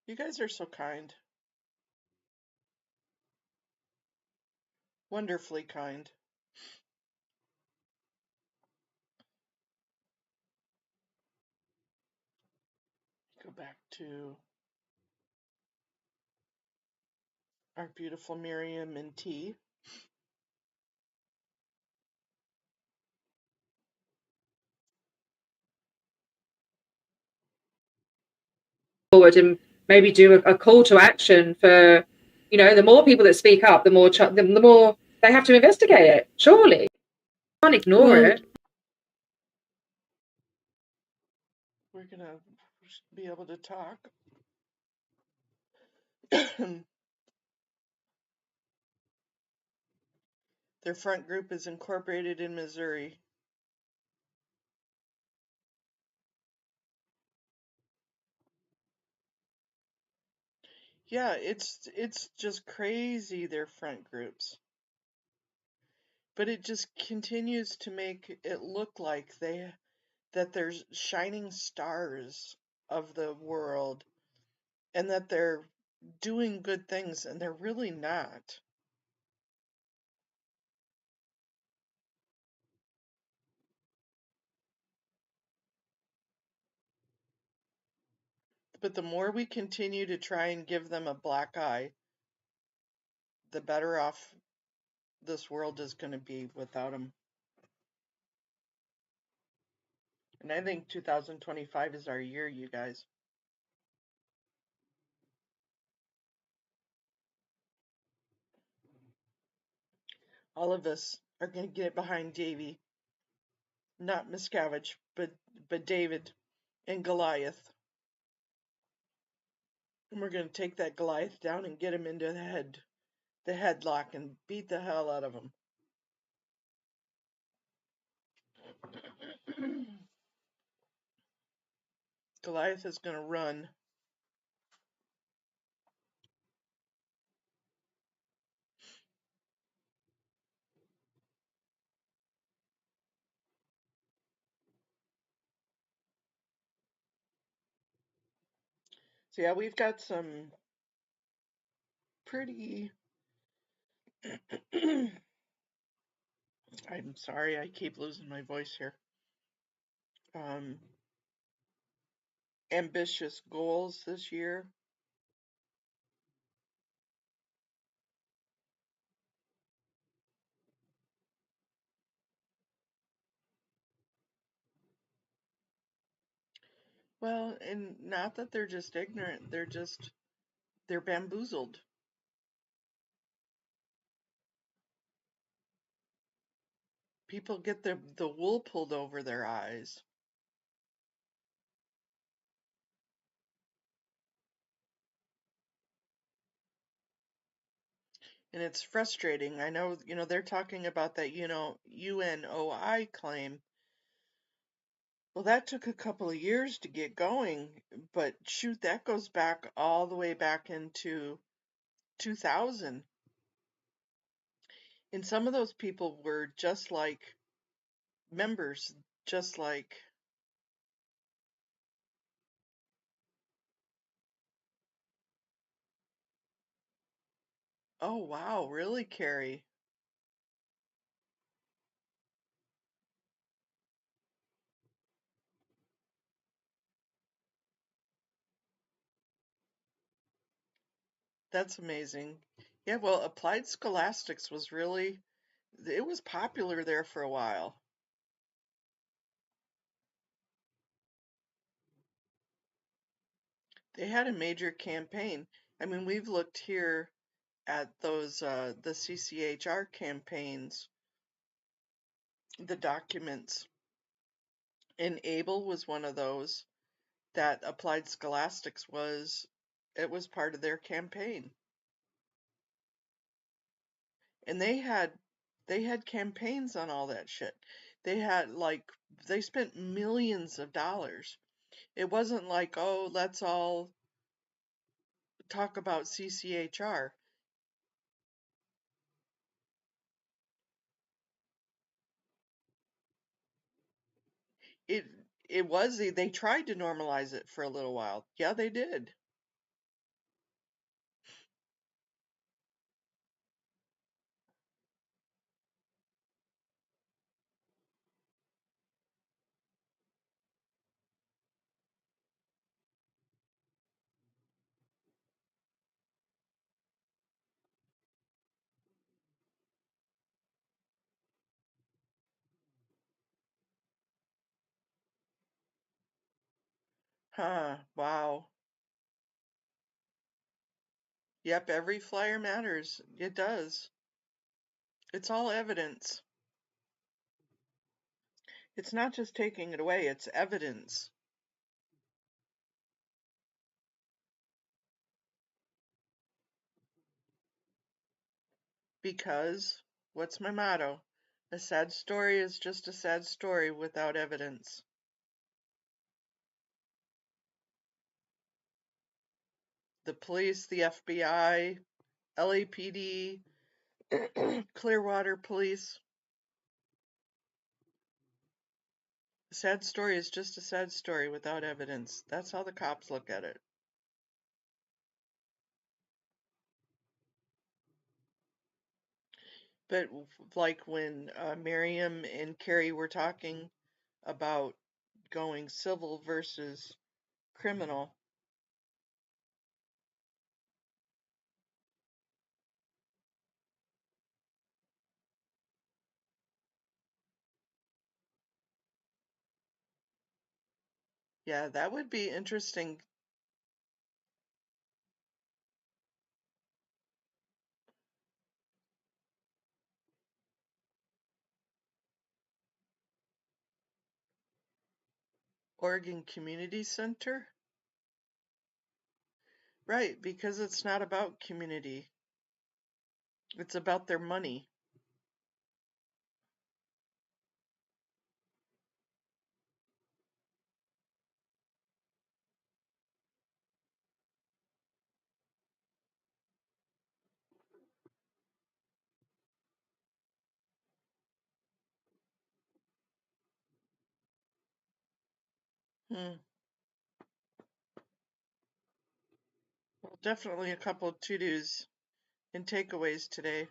You guys are so kind. Wonderfully kind. Go back to our beautiful Miriam and T. Forward and maybe do a call to action for, the more people that speak up, the more the more they have to investigate it. Surely, can't ignore it. We're gonna be able to talk. Their front group is incorporated in Missouri. Yeah, it's just crazy, their front groups. But it just continues to make it look like that there's shining stars of the world and that they're doing good things, and they're really not. But the more we continue to try and give them a black eye, the better off this world is going to be without them. And I think 2025 is our year, you guys. All of us are going to get behind Davy, not Miscavige, but David and Goliath. And we're going to take that Goliath down and get him into the headlock, and beat the hell out of him. Goliath is going to run. So yeah, we've got some pretty I'm sorry, I keep losing my voice here. Ambitious goals this year. Well, and not that they're just ignorant, they're bamboozled. People get the wool pulled over their eyes. And it's frustrating. I know, they're talking about that, UNOI claim. Well, that took a couple of years to get going, but shoot, that goes back all the way back into 2000. And some of those people were just like members, just like, oh wow, really, Carrie? That's amazing. Yeah, well, applied scholastics was really, it was popular there for a while. They had a major campaign. I mean, we've looked here at those, the CCHR campaigns, the documents, and Able was one of those that applied scholastics was, it was part of their campaign. And they had campaigns on all that shit. They had like they spent millions of dollars. It wasn't like, oh, let's all talk about CCHR. It it was they tried to normalize it for a little while. Yeah, they did. Huh, wow. Yep, every flyer matters. It does. It's all evidence. It's not just taking it away, it's evidence. Because, what's my motto? A sad story is just a sad story without evidence. The police, the FBI, LAPD, Clearwater Police. A sad story is just a sad story without evidence. That's how the cops look at it. But like when Miriam and Carrie were talking about going civil versus criminal, yeah, that would be interesting. Oregon Community Center? Right, because it's not about community. It's about their money. Hmm. Well, definitely a couple of to-dos and takeaways today.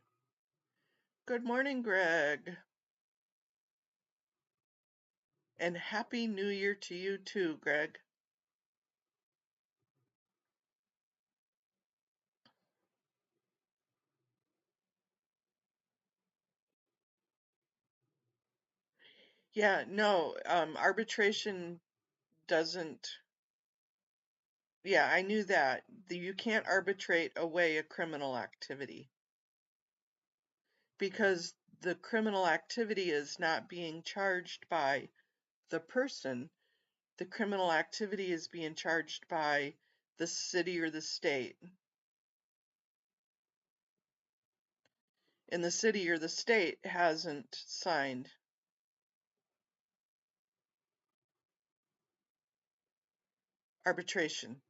Good morning, Greg. And Happy New Year to you too, Greg. Yeah, no, arbitration doesn't. Yeah, I knew that. You can't arbitrate away a criminal activity because the criminal activity is not being charged by the person. The criminal activity is being charged by the city or the state. And the city or the state hasn't signed arbitration.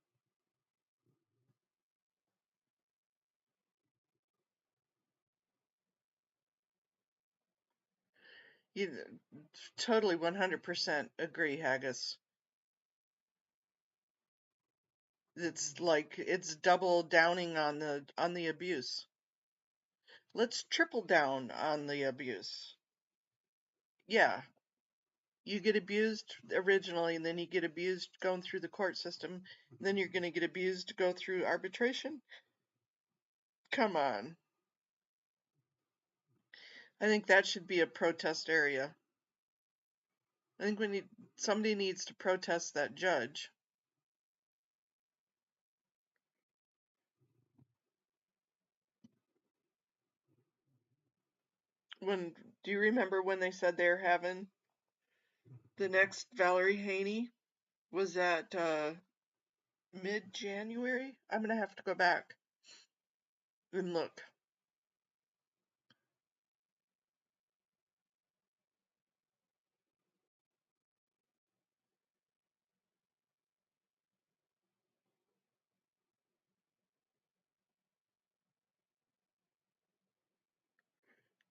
You totally 100% agree, Haggis. It's like it's double downing on the abuse. Let's triple down on the abuse. Yeah, you get abused originally, and then you get abused going through the court system. Then you're going to get abused to go through arbitration. Come on. I think that should be a protest area. I think somebody needs to protest that judge. Do you remember when they said they're having the next Valerie Haney? Was that mid-January? I'm gonna have to go back and look.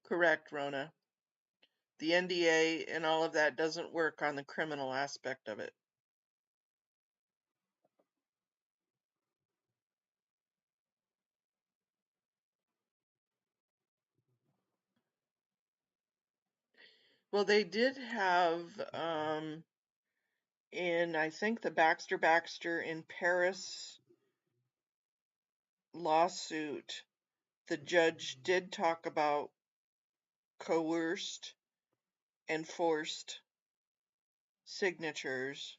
Correct, Rona. The NDA and all of that doesn't work on the criminal aspect of it. Well, they did have in I think the Baxter in Paris lawsuit, the judge did talk about coerced and forced signatures,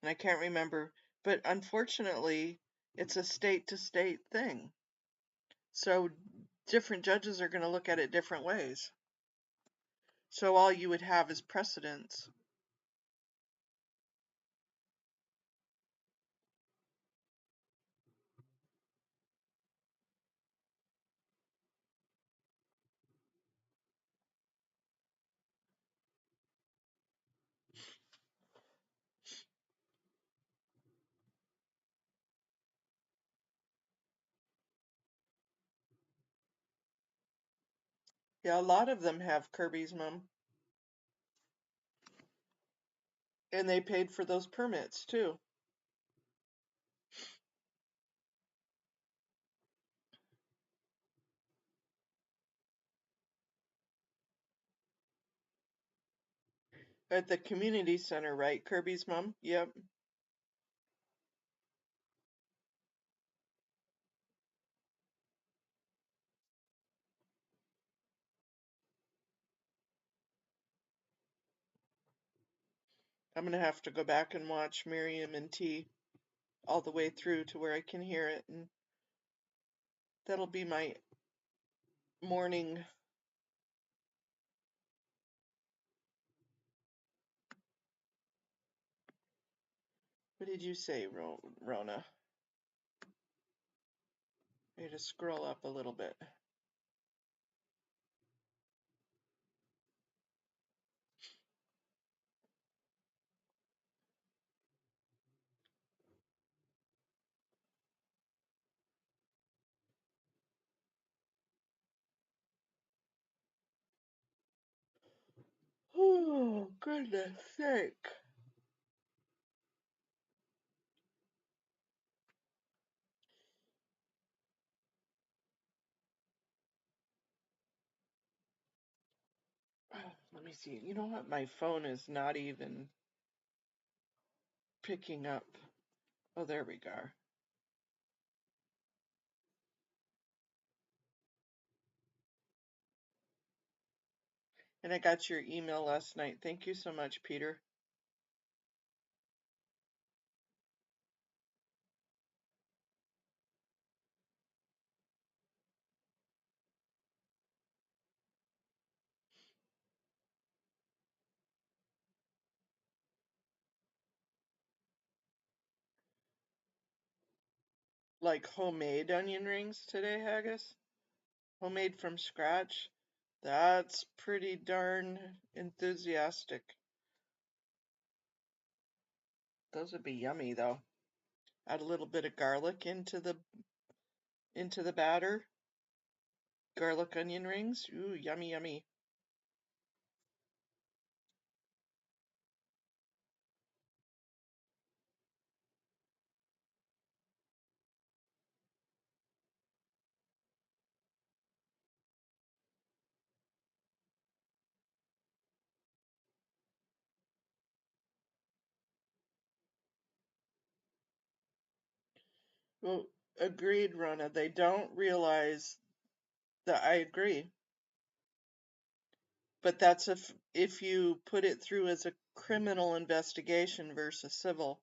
and I can't remember, but unfortunately, it's a state to state thing. So different judges are going to look at it different ways. So all you would have is precedents. Yeah, a lot of them have Kirby's mom. And they paid for those permits too. At the community center, right? Kirby's mom? Yep. I'm gonna have to go back and watch Miriam and T all the way through to where I can hear it, and that'll be my morning. What did you say, Rona? I had to scroll up a little bit. Oh, goodness sake. Let me see. You know what? My phone is not even picking up. Oh, there we go. And I got your email last night. Thank you so much, Peter. Like homemade onion rings today, Haggis? Homemade from scratch? That's pretty darn enthusiastic. Those would be yummy though. Add a little bit of garlic into the batter. Garlic onion rings. Ooh, yummy, yummy. Well, Agreed, Rona. They don't realize that. I agree. But that's if you put it through as a criminal investigation versus civil.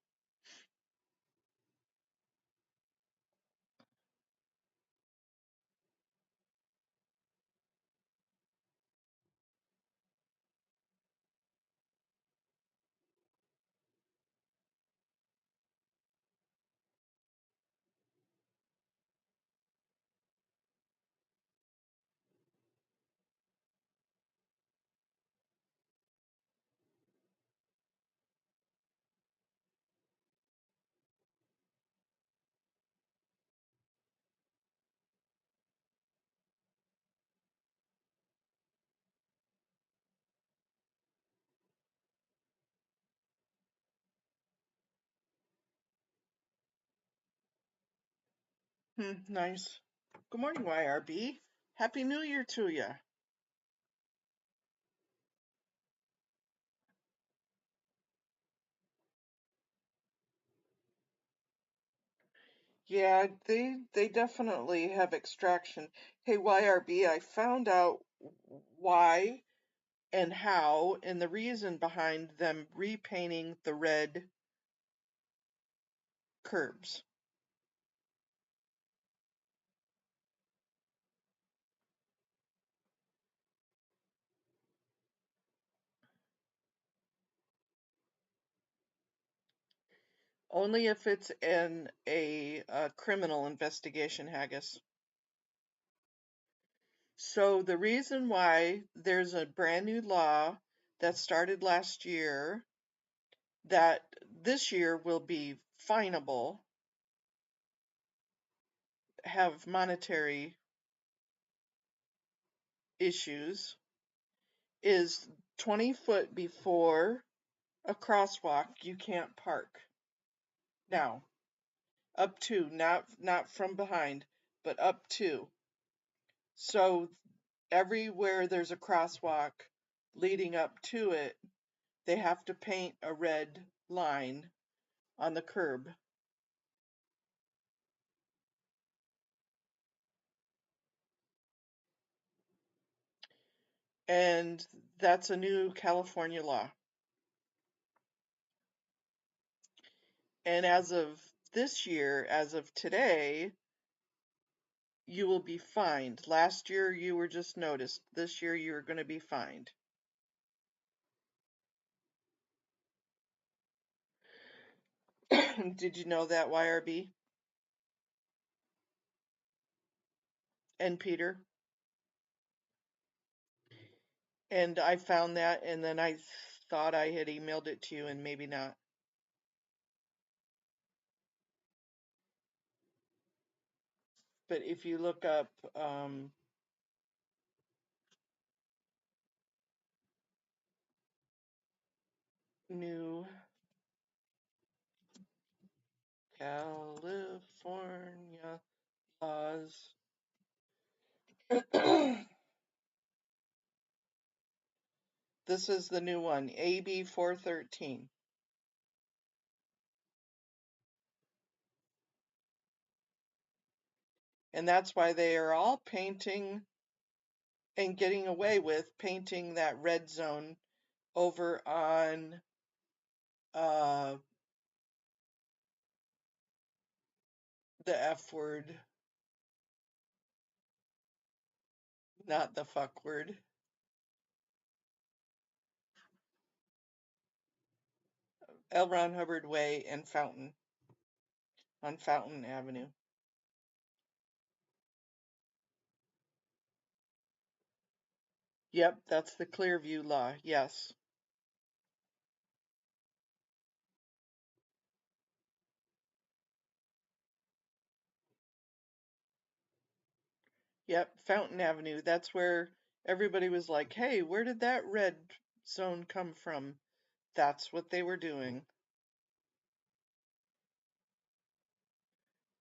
Nice. Good morning, YRB. Happy New Year to you. Yeah, they definitely have extraction. Hey, YRB, I found out why and how and the reason behind them repainting the red curbs. Only if it's in a criminal investigation, Haggis. So the reason why there's a brand new law that started last year that this year will be finable, have monetary issues, is 20 foot before a crosswalk you can't park. Now, up to, not from behind, but up to. So everywhere there's a crosswalk leading up to it, they have to paint a red line on the curb. And that's a new California law. And as of this year, as of today, you will be fined. Last year you were just noticed. This year you're going to be fined. Did you know that, YRB? And Peter? And I found that, and then I thought I had emailed it to you, and maybe not. But if you look up new California laws. This is the new one, AB 413. And that's why they are all painting and getting away with painting that red zone over on the F word, not the fuck word. L. Ron Hubbard Way and Fountain, on Fountain Avenue. Yep, that's the Clearview law, yes. Yep, Fountain Avenue. That's where everybody was like, hey, where did that red zone come from? That's what they were doing.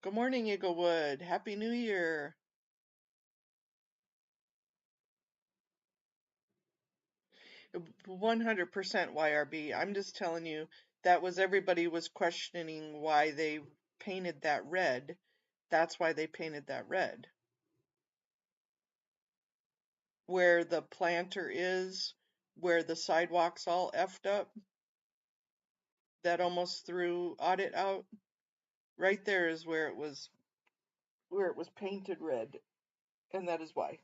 Good morning, Eaglewood. Happy New Year. 100% YRB. I'm just telling you, that was everybody was questioning why they painted that red. That's why they painted that red. Where the planter is, where the sidewalk's all effed up, that almost threw Audit out, right there is where it was painted red, and that is why.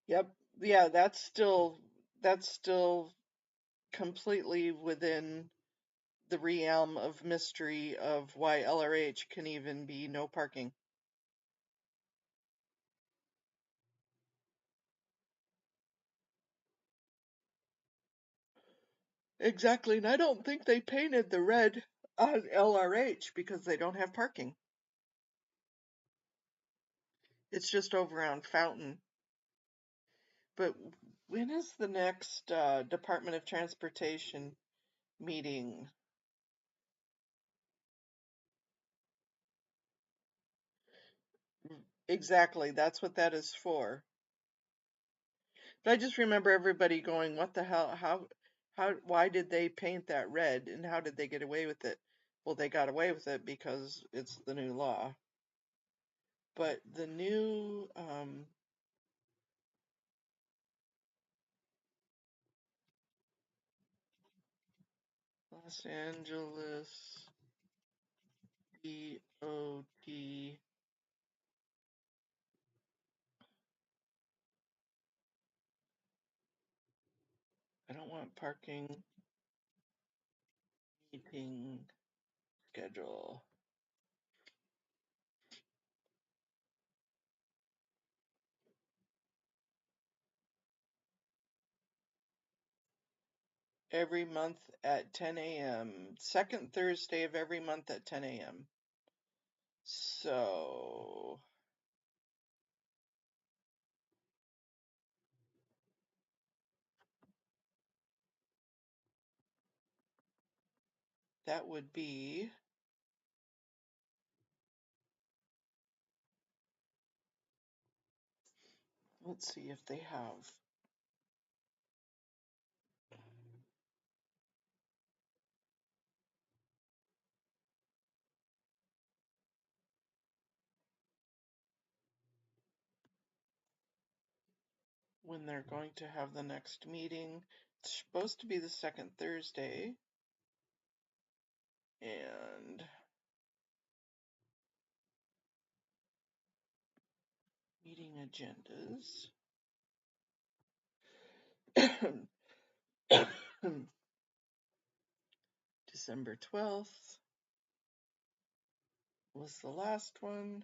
Yep. Yeah, that's still completely within the realm of mystery of why LRH can even be no parking. Exactly, and I don't think they painted the red on LRH because they don't have parking. It's just over on Fountain. But when is the next Department of Transportation meeting? Exactly, that's what that is for. But I just remember everybody going, "What the hell? Why did they paint that red? And how did they get away with it?" Well, they got away with it because it's the new law. But the new Los Angeles DOT. I don't want parking meeting schedule. Every month at 10 a.m. Second Thursday of every month at 10 a.m. So that would be, let's see if they have. When they're going to have the next meeting. It's supposed to be the second Thursday. And meeting agendas. December 12th was the last one.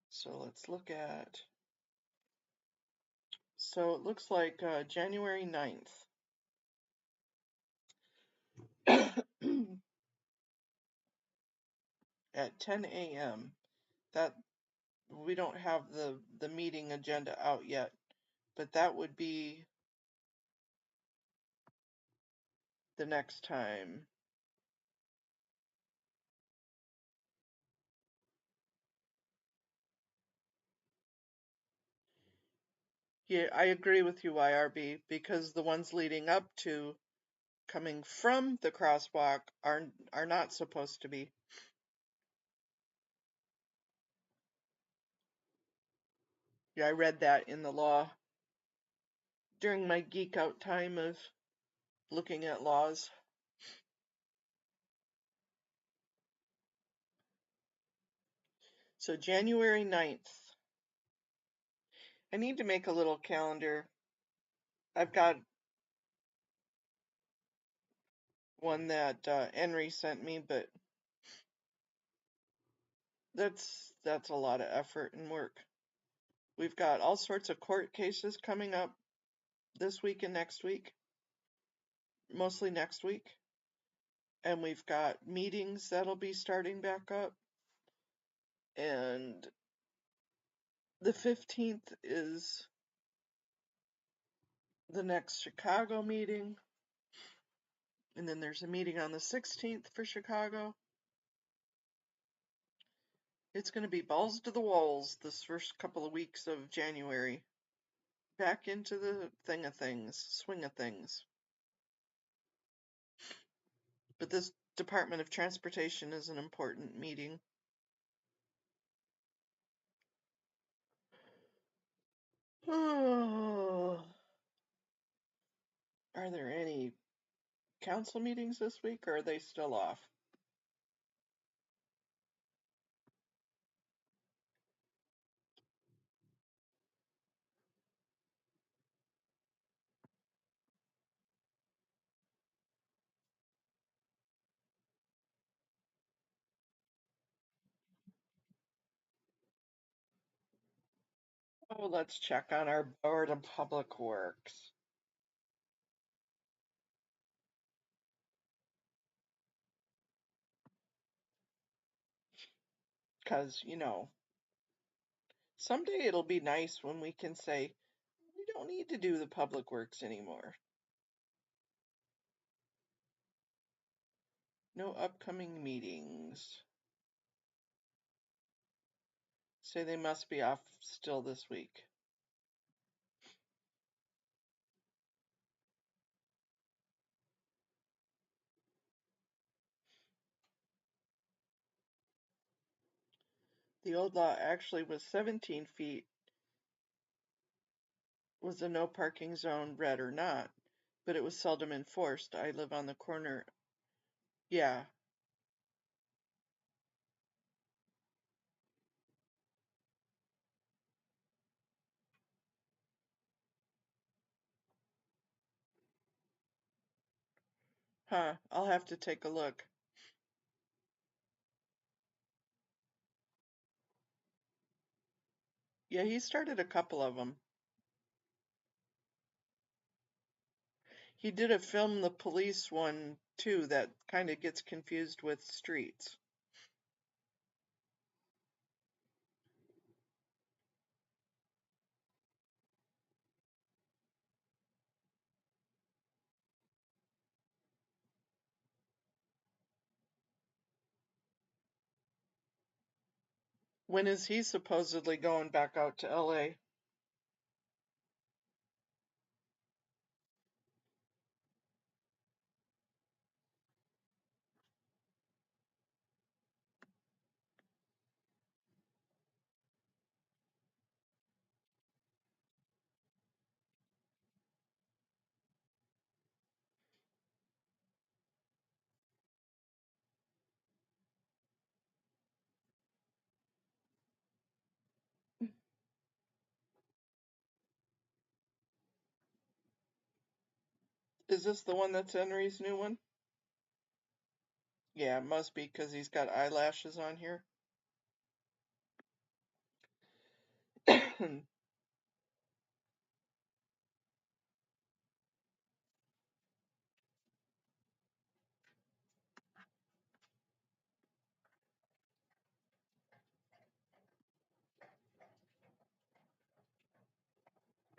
So let's look at, so it looks like January 9th. At 10 a.m. That we don't have the meeting agenda out yet, but that would be the next time. Yeah, I agree with you, YRB, because the ones leading up to coming from the crosswalk are not supposed to be. Yeah, I read that in the law during my geek out time of looking at laws. So January 9th. I need to make a little calendar. I've got one that Henry sent me, but that's a lot of effort and work. We've got all sorts of court cases coming up this week and next week, mostly next week. And we've got meetings that'll be starting back up. And the 15th is the next Chicago meeting. And then there's a meeting on the 16th for Chicago. It's going to be balls to the walls this first couple of weeks of January. back into the swing of things. But this Department of Transportation is an important meeting. Are there any council meetings this week, or are they still off? Oh, let's check on our Board of Public Works. Because, someday it'll be nice when we can say, we don't need to do the public works anymore. No upcoming meetings. Say they must be off still this week. The old law actually was 17 feet, was a no parking zone, red or not, but it was seldom enforced. I live on the corner. Yeah. Huh, I'll have to take a look. Yeah, he started a couple of them. He did a film the police one too that kind of gets confused with streets. When is he supposedly going back out to LA? Is this the one that's Henry's new one? Yeah, it must be because he's got eyelashes on here.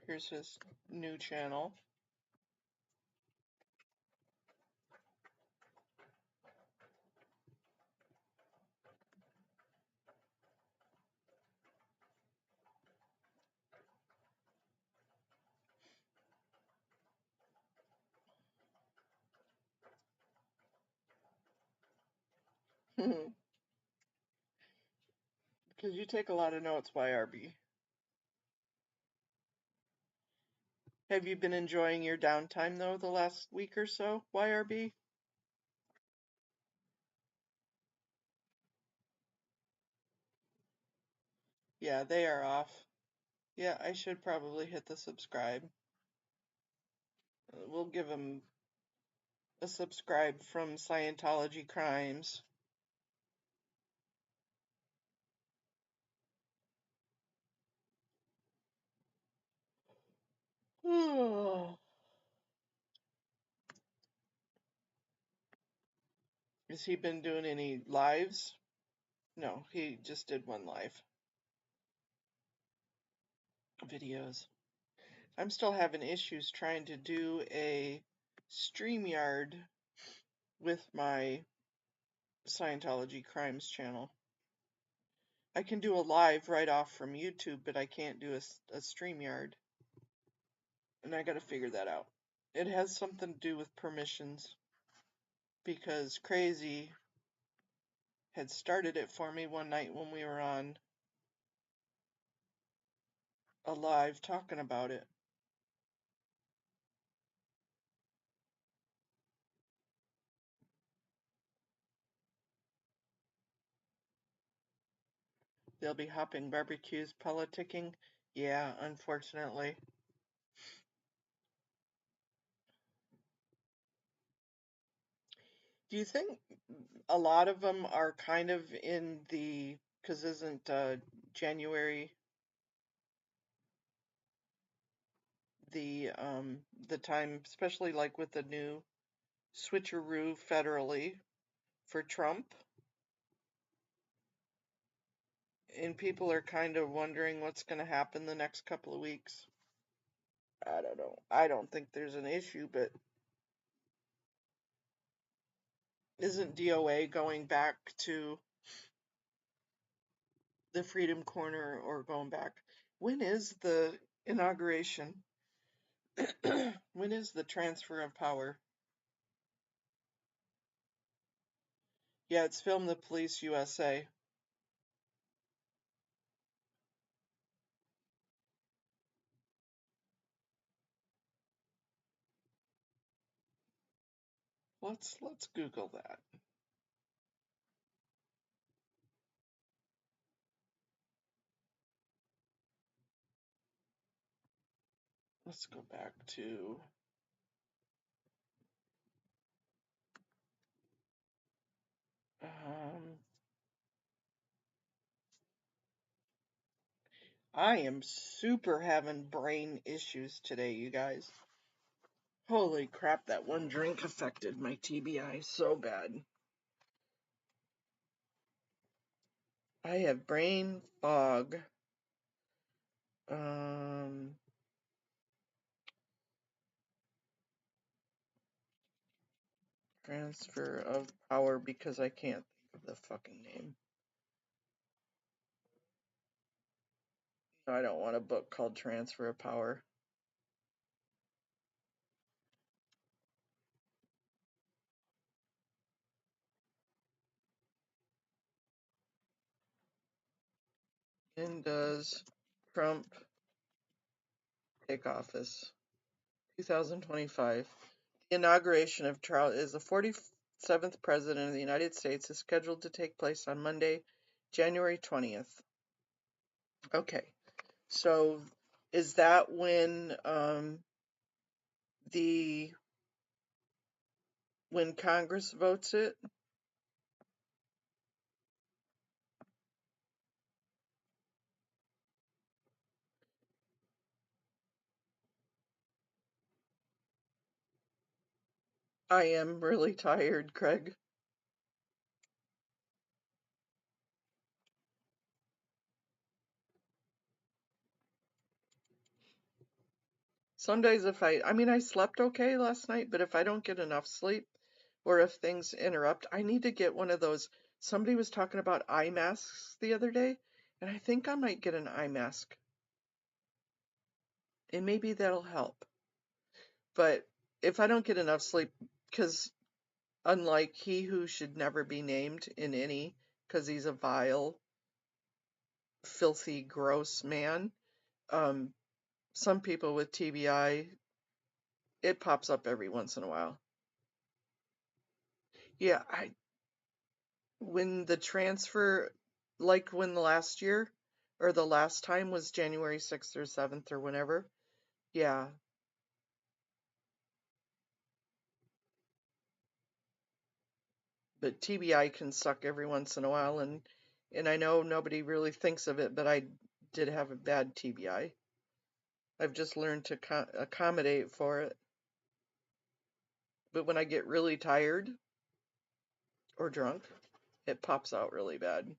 Here's his new channel. Because you take a lot of notes, YRB. Have you been enjoying your downtime, though, the last week or so, YRB? Yeah, they are off. Yeah, I should probably hit the subscribe. We'll give them a subscribe from Scientology Crimes. Has he been doing any lives? No, he just did one live. Videos. I'm still having issues trying to do a StreamYard with my Scientology Crimes channel. I can do a live right off from YouTube, but I can't do a StreamYard. and I gotta figure that out. It has something to do with permissions, because Crazy had started it for me one night when we were on a live talking about it. They'll be hopping barbecues, politicking. Yeah, unfortunately. Do you think a lot of them are kind of in the, because isn't January the time, especially like with the new switcheroo federally for Trump, and people are kind of wondering what's going to happen the next couple of weeks. I don't know. I don't think there's an issue, but isn't DOA going back to the Freedom Corner or going back? When is the inauguration? When is the transfer of power? Yeah, it's Film the Police USA. Let's Google that. Let's go back to I am super having brain issues today, you guys. Holy crap, that one drink affected my TBI so bad. I have brain fog. Transfer of power, because I can't think of the fucking name. I don't want a book called Transfer of Power. When does Trump take office? 2025. The inauguration of Charles is the 47th President of the United States is scheduled to take place on Monday, January 20th. Okay, so is that when when Congress votes it? I am really tired, Craig. Some days I mean, I slept okay last night, but if I don't get enough sleep or if things interrupt, I need to get one of those. Somebody was talking about eye masks the other day, and I think I might get an eye mask. And maybe that'll help. But if I don't get enough sleep, because unlike he who should never be named in any, because he's a vile, filthy, gross man, some people with TBI, it pops up every once in a while. Yeah, when the transfer, like when the last year or the last time was January 6th or 7th or whenever, yeah. But TBI can suck every once in a while, and I know nobody really thinks of it, but I did have a bad TBI. I've just learned to accommodate for it. But when I get really tired or drunk, it pops out really bad.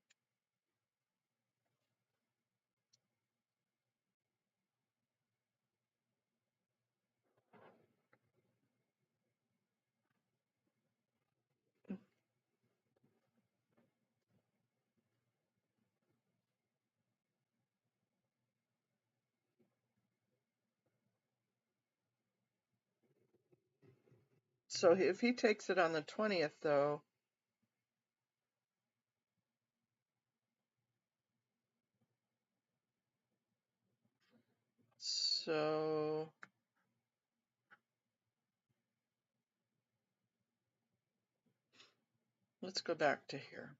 So if he takes it on the 20th, though, so let's go back to here.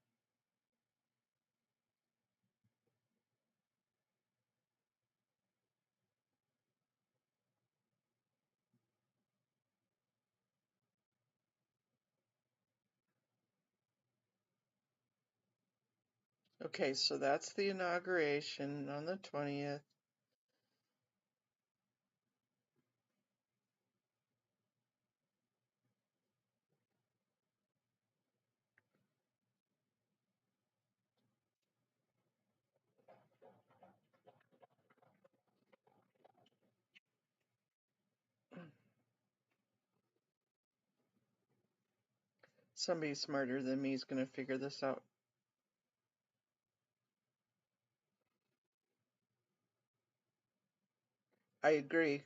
Okay, so that's the inauguration on the 20th. Somebody smarter than me is going to figure this out. I agree.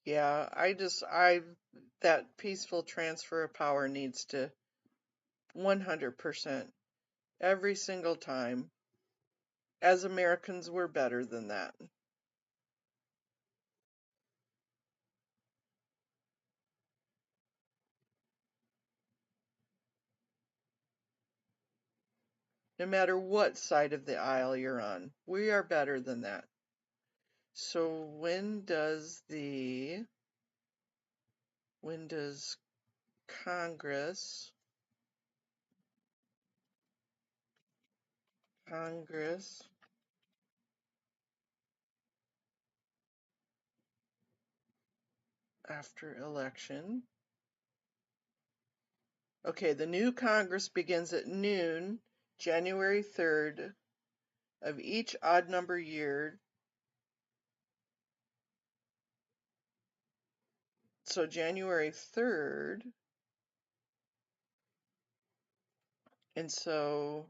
Yeah, that peaceful transfer of power needs to 100% every single time. As Americans, we're better than that. No matter what side of the aisle you're on, we are better than that. So when does Congress after election? Okay, the new Congress begins at noon, January 3rd of each odd number year. So January 3rd, and so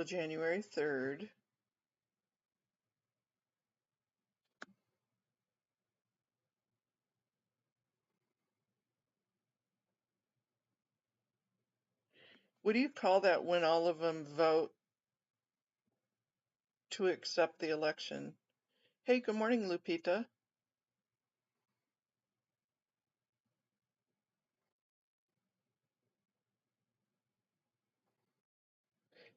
January 3rd. What do you call that when all of them vote to accept the election? Hey, good morning, Lupita.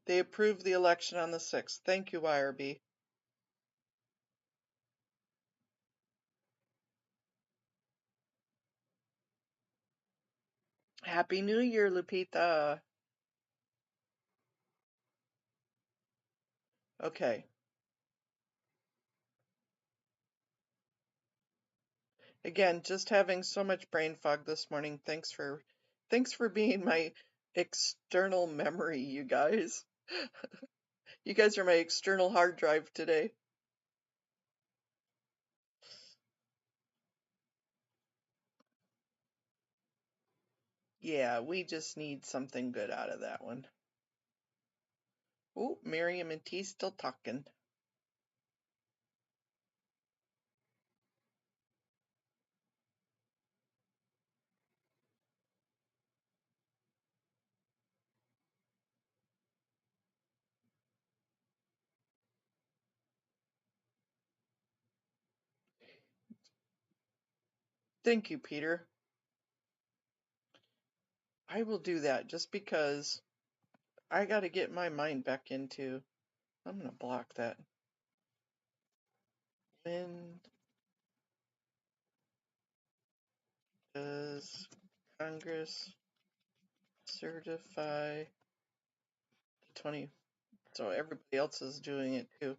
They approved the election on the 6th. Thank you, IRB. Happy New Year, Lupita. Okay. Again, just having so much brain fog this morning. Thanks for being my external memory, you guys. You guys are my external hard drive today. Yeah, we just need something good out of that one. Oh, Miriam and T still talking. Thank you, Peter. I will do that just because I got to get my mind back into. I'm going to block that. When does Congress certify the 20? So everybody else is doing it too.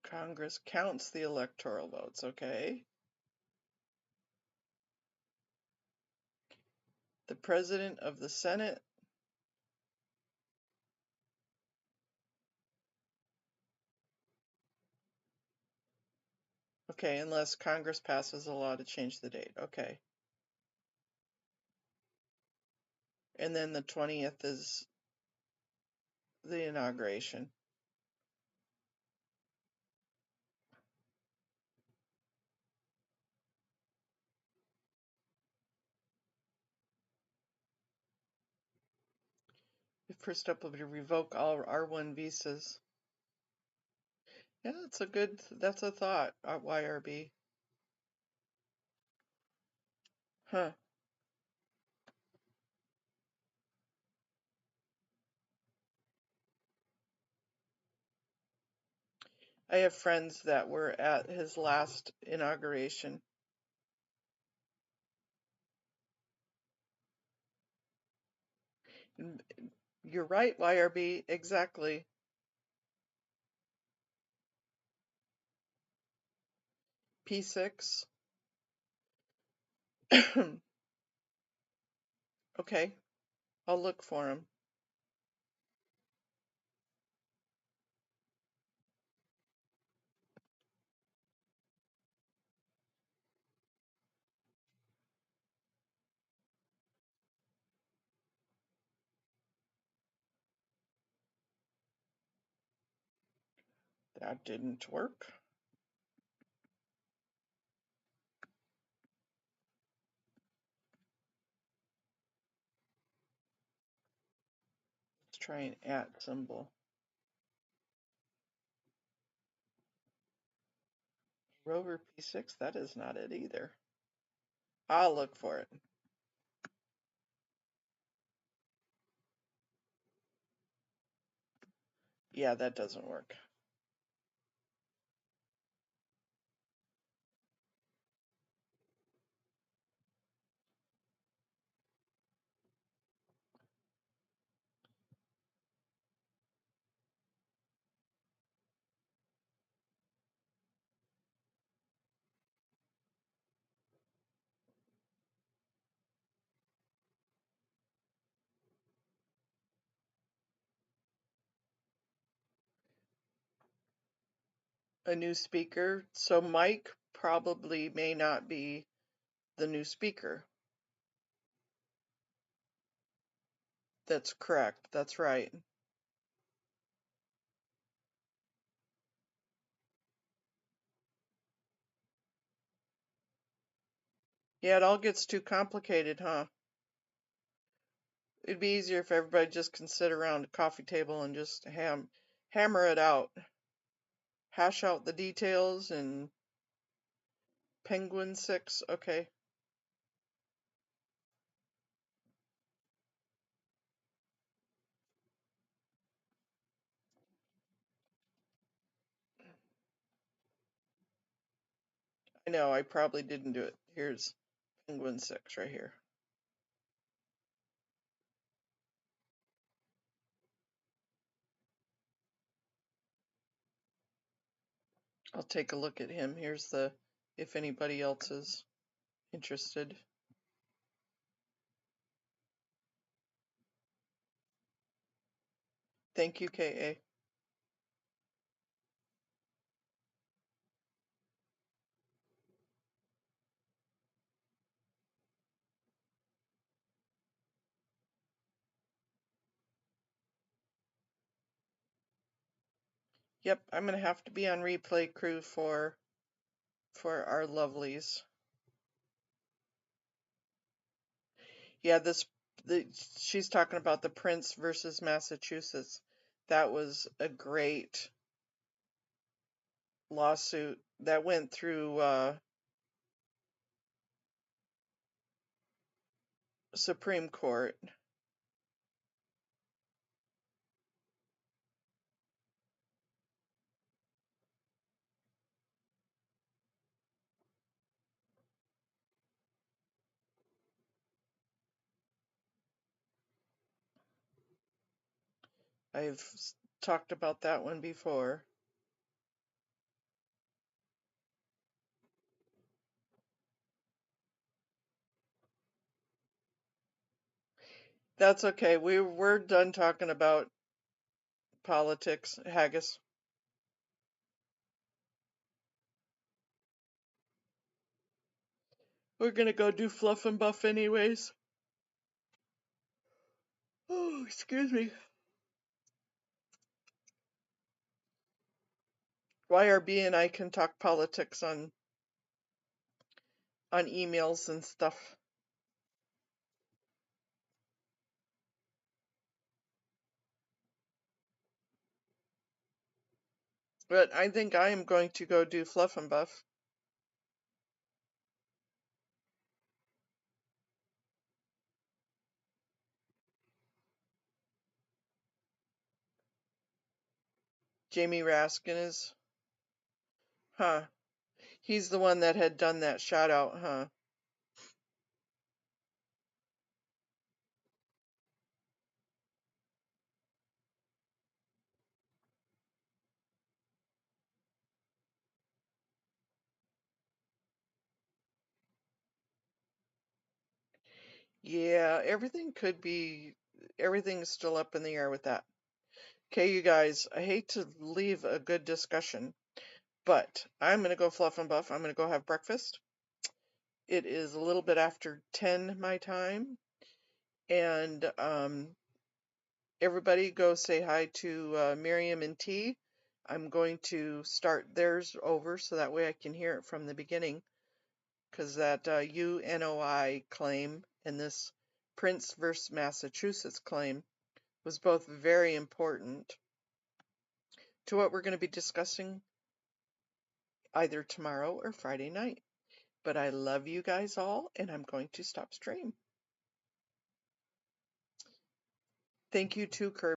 Congress counts the electoral votes, okay. The President of the Senate okay, unless Congress passes a law to change the date, okay. And then the 20th is the inauguration. The first step will be to revoke all R1 visas. Yeah, that's a thought, YRB. Huh. I have friends that were at his last inauguration. You're right, YRB, exactly. P6. Okay, I'll look for him. That didn't work. Let's try an @ symbol. Rover P6, that is not it either. I'll look for it. Yeah, that doesn't work. A new speaker. So Mike probably may not be the new speaker. That's correct. That's right. Yeah, it all gets too complicated, huh? It'd be easier if everybody just can sit around a coffee table and just hammer it out. Hash out the details and Penguin 6, okay. I know, I probably didn't do it. Here's Penguin 6 right here. I'll take a look at him. Here's the, if anybody else is interested. Thank you, KA. Yep, I'm gonna have to be on replay crew for our lovelies. Yeah, she's talking about the Prince versus Massachusetts. That was a great lawsuit that went through Supreme Court. I've talked about that one before. That's okay. We're done talking about politics, haggis. We're gonna go do fluff and buff anyways. Oh, excuse me. YRB and I can talk politics on emails and stuff. But I think I am going to go do fluff and buff. Jamie Raskin is, huh? He's the one that had done that shout out, huh? Yeah, everything's still up in the air with that. Okay, you guys, I hate to leave a good discussion, but I'm gonna go fluff and buff. I'm gonna go have breakfast. It is a little bit after 10 my time, and everybody go say hi to Miriam and T. I'm going to start theirs over so that way I can hear it from the beginning, because that UNOI claim and this Prince versus Massachusetts claim was both very important to what we're going to be discussing either tomorrow or Friday night. But I love you guys all, and I'm going to stop stream. Thank you too, Kirby.